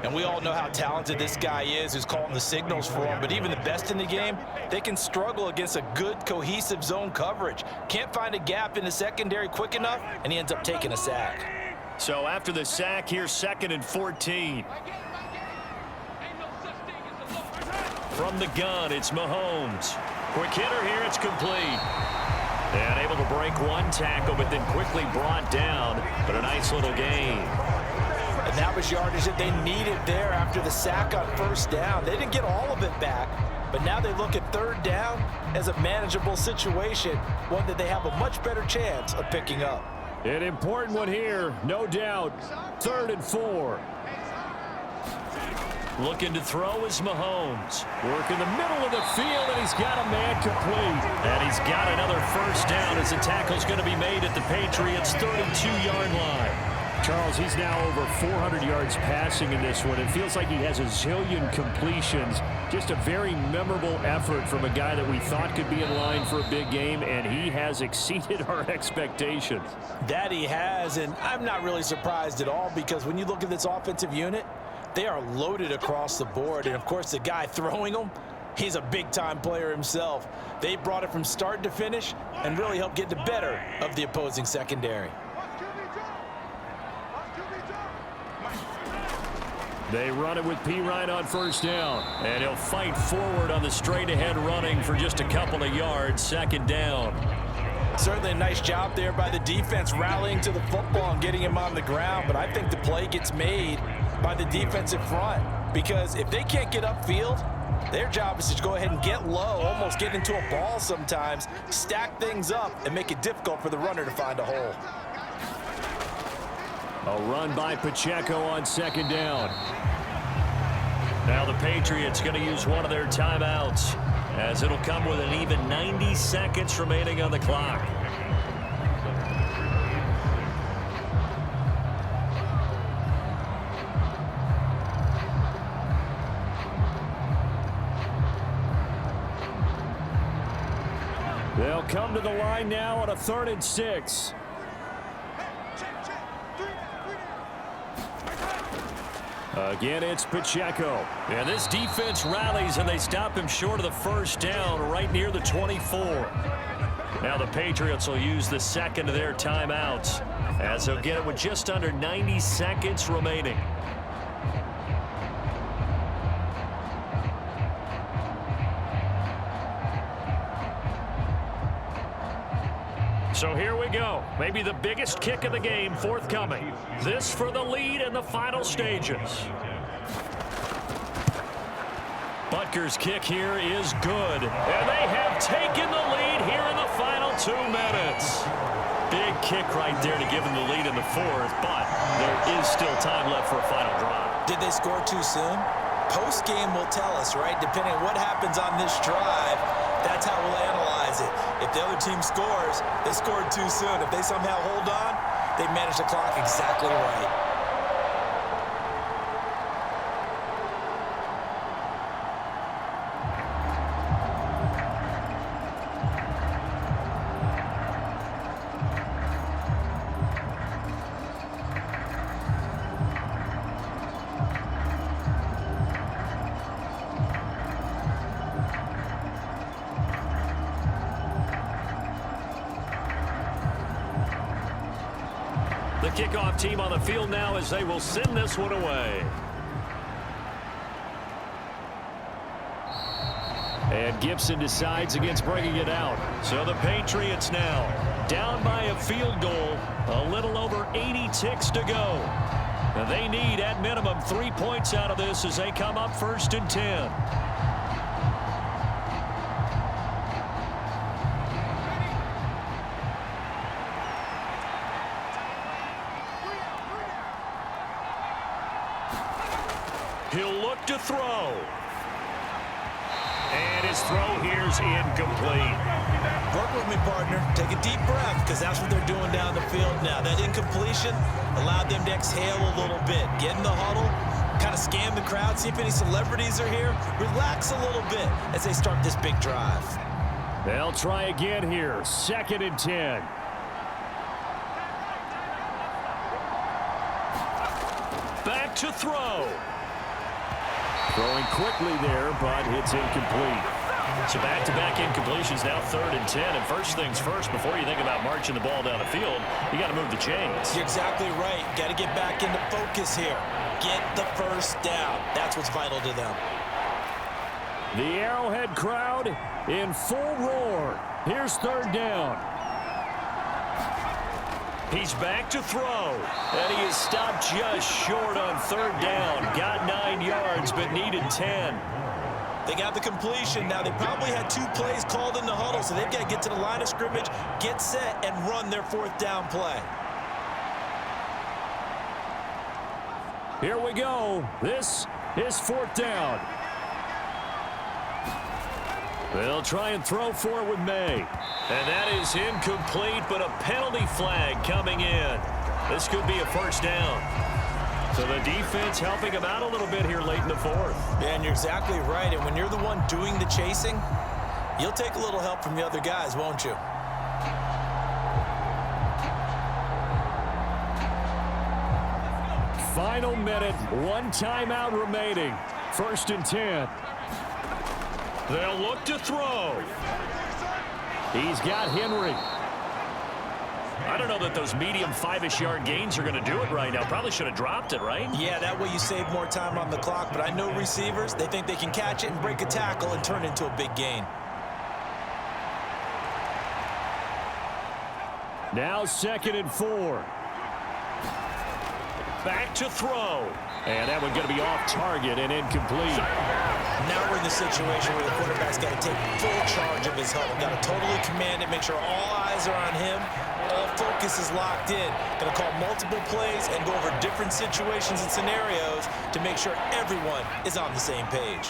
And we all know how talented this guy is who's calling the signals for him. But even the best in the game, they can struggle against a good, cohesive zone coverage. Can't find a gap in the secondary quick enough, and he ends up taking a sack. So after the sack, here's 2nd and 14. From the gun, it's Mahomes. Quick hitter here, it's complete. And able to break one tackle, but then quickly brought down. But a nice little gain. And that was yardage that they needed there after the sack on first down. They didn't get all of it back, but now they look at third down as a manageable situation, one that they have a much better chance of picking up. An important one here, no doubt. 3rd and 4. Looking to throw is Mahomes. Work in the middle of the field, and he's got a man complete. And he's got another first down as the tackle's going to be made at the Patriots' 32-yard line. Charles, he's now over 400 yards passing in this one. It feels like he has a zillion completions. Just a very memorable effort from a guy that we thought could be in line for a big game, and he has exceeded our expectations. That he has, and I'm not really surprised at all, because when you look at this offensive unit, they are loaded across the board. And, of course, the guy throwing them, he's a big-time player himself. They brought it from start to finish and really helped get the better of the opposing secondary. They run it with P. Ryan on first down. And he'll fight forward on the straight-ahead running for just a couple of yards. 2nd down. Certainly a nice job there by the defense rallying to the football and getting him on the ground. But I think the play gets made by the defensive front, because if they can't get upfield, their job is to go ahead and get low, almost get into a ball sometimes, stack things up, and make it difficult for the runner to find a hole. A run by Pacheco on 2nd down. Now the Patriots going to use one of their timeouts, as it'll come with an even 90 seconds remaining on the clock. They'll come to the line now on a 3rd and 6. Again, it's Pacheco. And this defense rallies, and they stop him short of the first down right near the 24. Now the Patriots will use the second of their timeouts, as they'll get it with just under 90 seconds remaining. So here we go. Maybe the biggest kick of the game forthcoming. This for the lead in the final stages. Butker's kick here is good. And they have taken the lead here in the final 2 minutes. Big kick right there to give them the lead in the 4th, but there is still time left for a final drive. Did they score too soon? Post-game will tell us, right? Depending on what happens on this drive, that's how we'll analyze it. If the other team scores, they scored too soon. If they somehow hold on, they manage the clock exactly right. The kickoff team on the field now, as they will send this one away. And Gibson decides against bringing it out. So the Patriots now down by a field goal, a little over 80 ticks to go. And they need at minimum 3 points out of this as they come up 1st and 10. He'll look to throw. And his throw here's incomplete. Work with me, partner. Take a deep breath, because that's what they're doing down the field now. That incompletion allowed them to exhale a little bit. Get in the huddle, kind of scan the crowd, see if any celebrities are here. Relax a little bit as they start this big drive. They'll try again here. 2nd and 10. Back to throw. Throwing quickly there, but it's incomplete. So back-to-back incompletions, now 3rd and 10. And first things first, before you think about marching the ball down the field, you got to move the chains. You're exactly right. Got to get back into focus here. Get the first down. That's what's vital to them. The Arrowhead crowd in full roar. Here's 3rd down. He's back to throw. And he is stopped just short on third down. Got 9 yards, but needed 10. They got the completion. Now, they probably had 2 plays called in the huddle, so they've got to get to the line of scrimmage, get set, and run their 4th down play. Here we go. This is 4th down. They'll try and throw for it with May. And that is incomplete, but a penalty flag coming in. This could be a 1st down. So the defense helping him out a little bit here late in the 4th. Yeah, and you're exactly right. And when you're the one doing the chasing, you'll take a little help from the other guys, won't you? Final minute, 1 timeout remaining. 1st and 10. They'll look to throw. He's got Henry. I don't know that those medium 5-ish yard gains are going to do it right now. Probably should have dropped it, right? Yeah, that way you save more time on the clock. But I know receivers, they think they can catch it and break a tackle and turn it into a big gain. Now 2nd and 4. Back to throw. And that one going to be off target and incomplete. Now we're in the situation where the quarterback's got to take full charge of his huddle. Got to totally command it, make sure all eyes are on him. All focus is locked in. Going to call multiple plays and go over different situations and scenarios to make sure everyone is on the same page.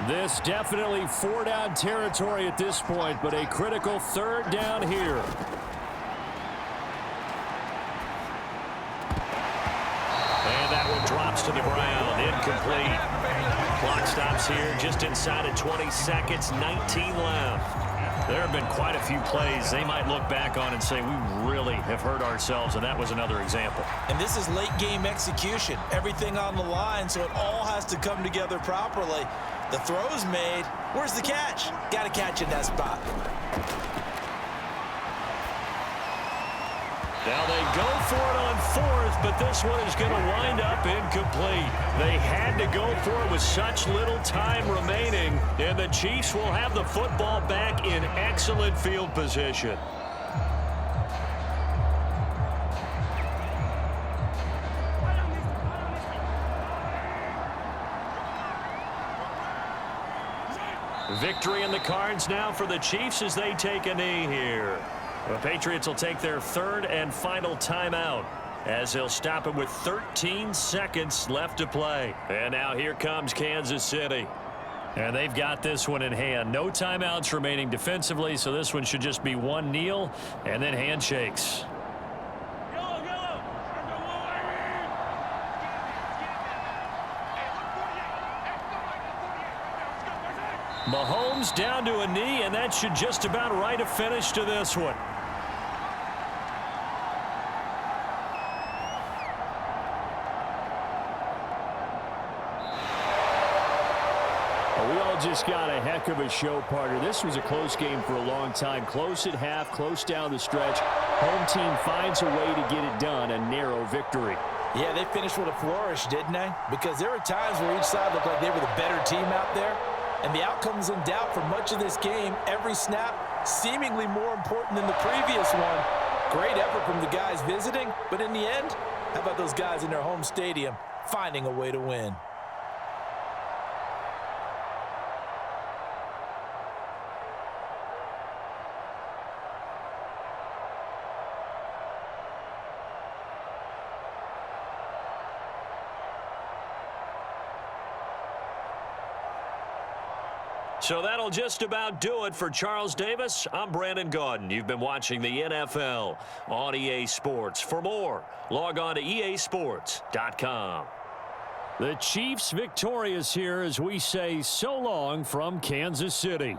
This definitely 4-down territory at this point, but a critical 3rd down here. And that one drops to the ground. Incomplete. Clock stops here just inside of 20 seconds. 19 left. There have been quite a few plays they might look back on and say, we really have hurt ourselves, and that was another example. And this is late game execution. Everything on the line, so it all has to come together properly. The throw's made. Where's the catch? Got to catch in that spot. Now they go for it on 4th, but this one is going to wind up incomplete. They had to go for it with such little time remaining, and the Chiefs will have the football back in excellent field position. Victory in the cards now for the Chiefs as they take a knee here. The Patriots will take their 3rd and final timeout as they'll stop it with 13 seconds left to play. And now here comes Kansas City. And they've got this one in hand. No timeouts remaining defensively, so this one should just be one kneel and then handshakes. Mahomes down to a knee, and that should just about write a finish to this one. We all just got a heck of a show, partner. This was a close game for a long time. Close at half, close down the stretch. Home team finds a way to get it done, a narrow victory. Yeah, they finished with a flourish, didn't they? Because there were times where each side looked like they were the better team out there. And the outcome's in doubt for much of this game. Every snap seemingly more important than the previous one. Great effort from the guys visiting, but in the end, how about those guys in their home stadium finding a way to win? So that'll just about do it for Charles Davis. I'm Brandon Gaudin. You've been watching the NFL on EA Sports. For more, log on to easports.com. The Chiefs victorious here as we say so long from Kansas City.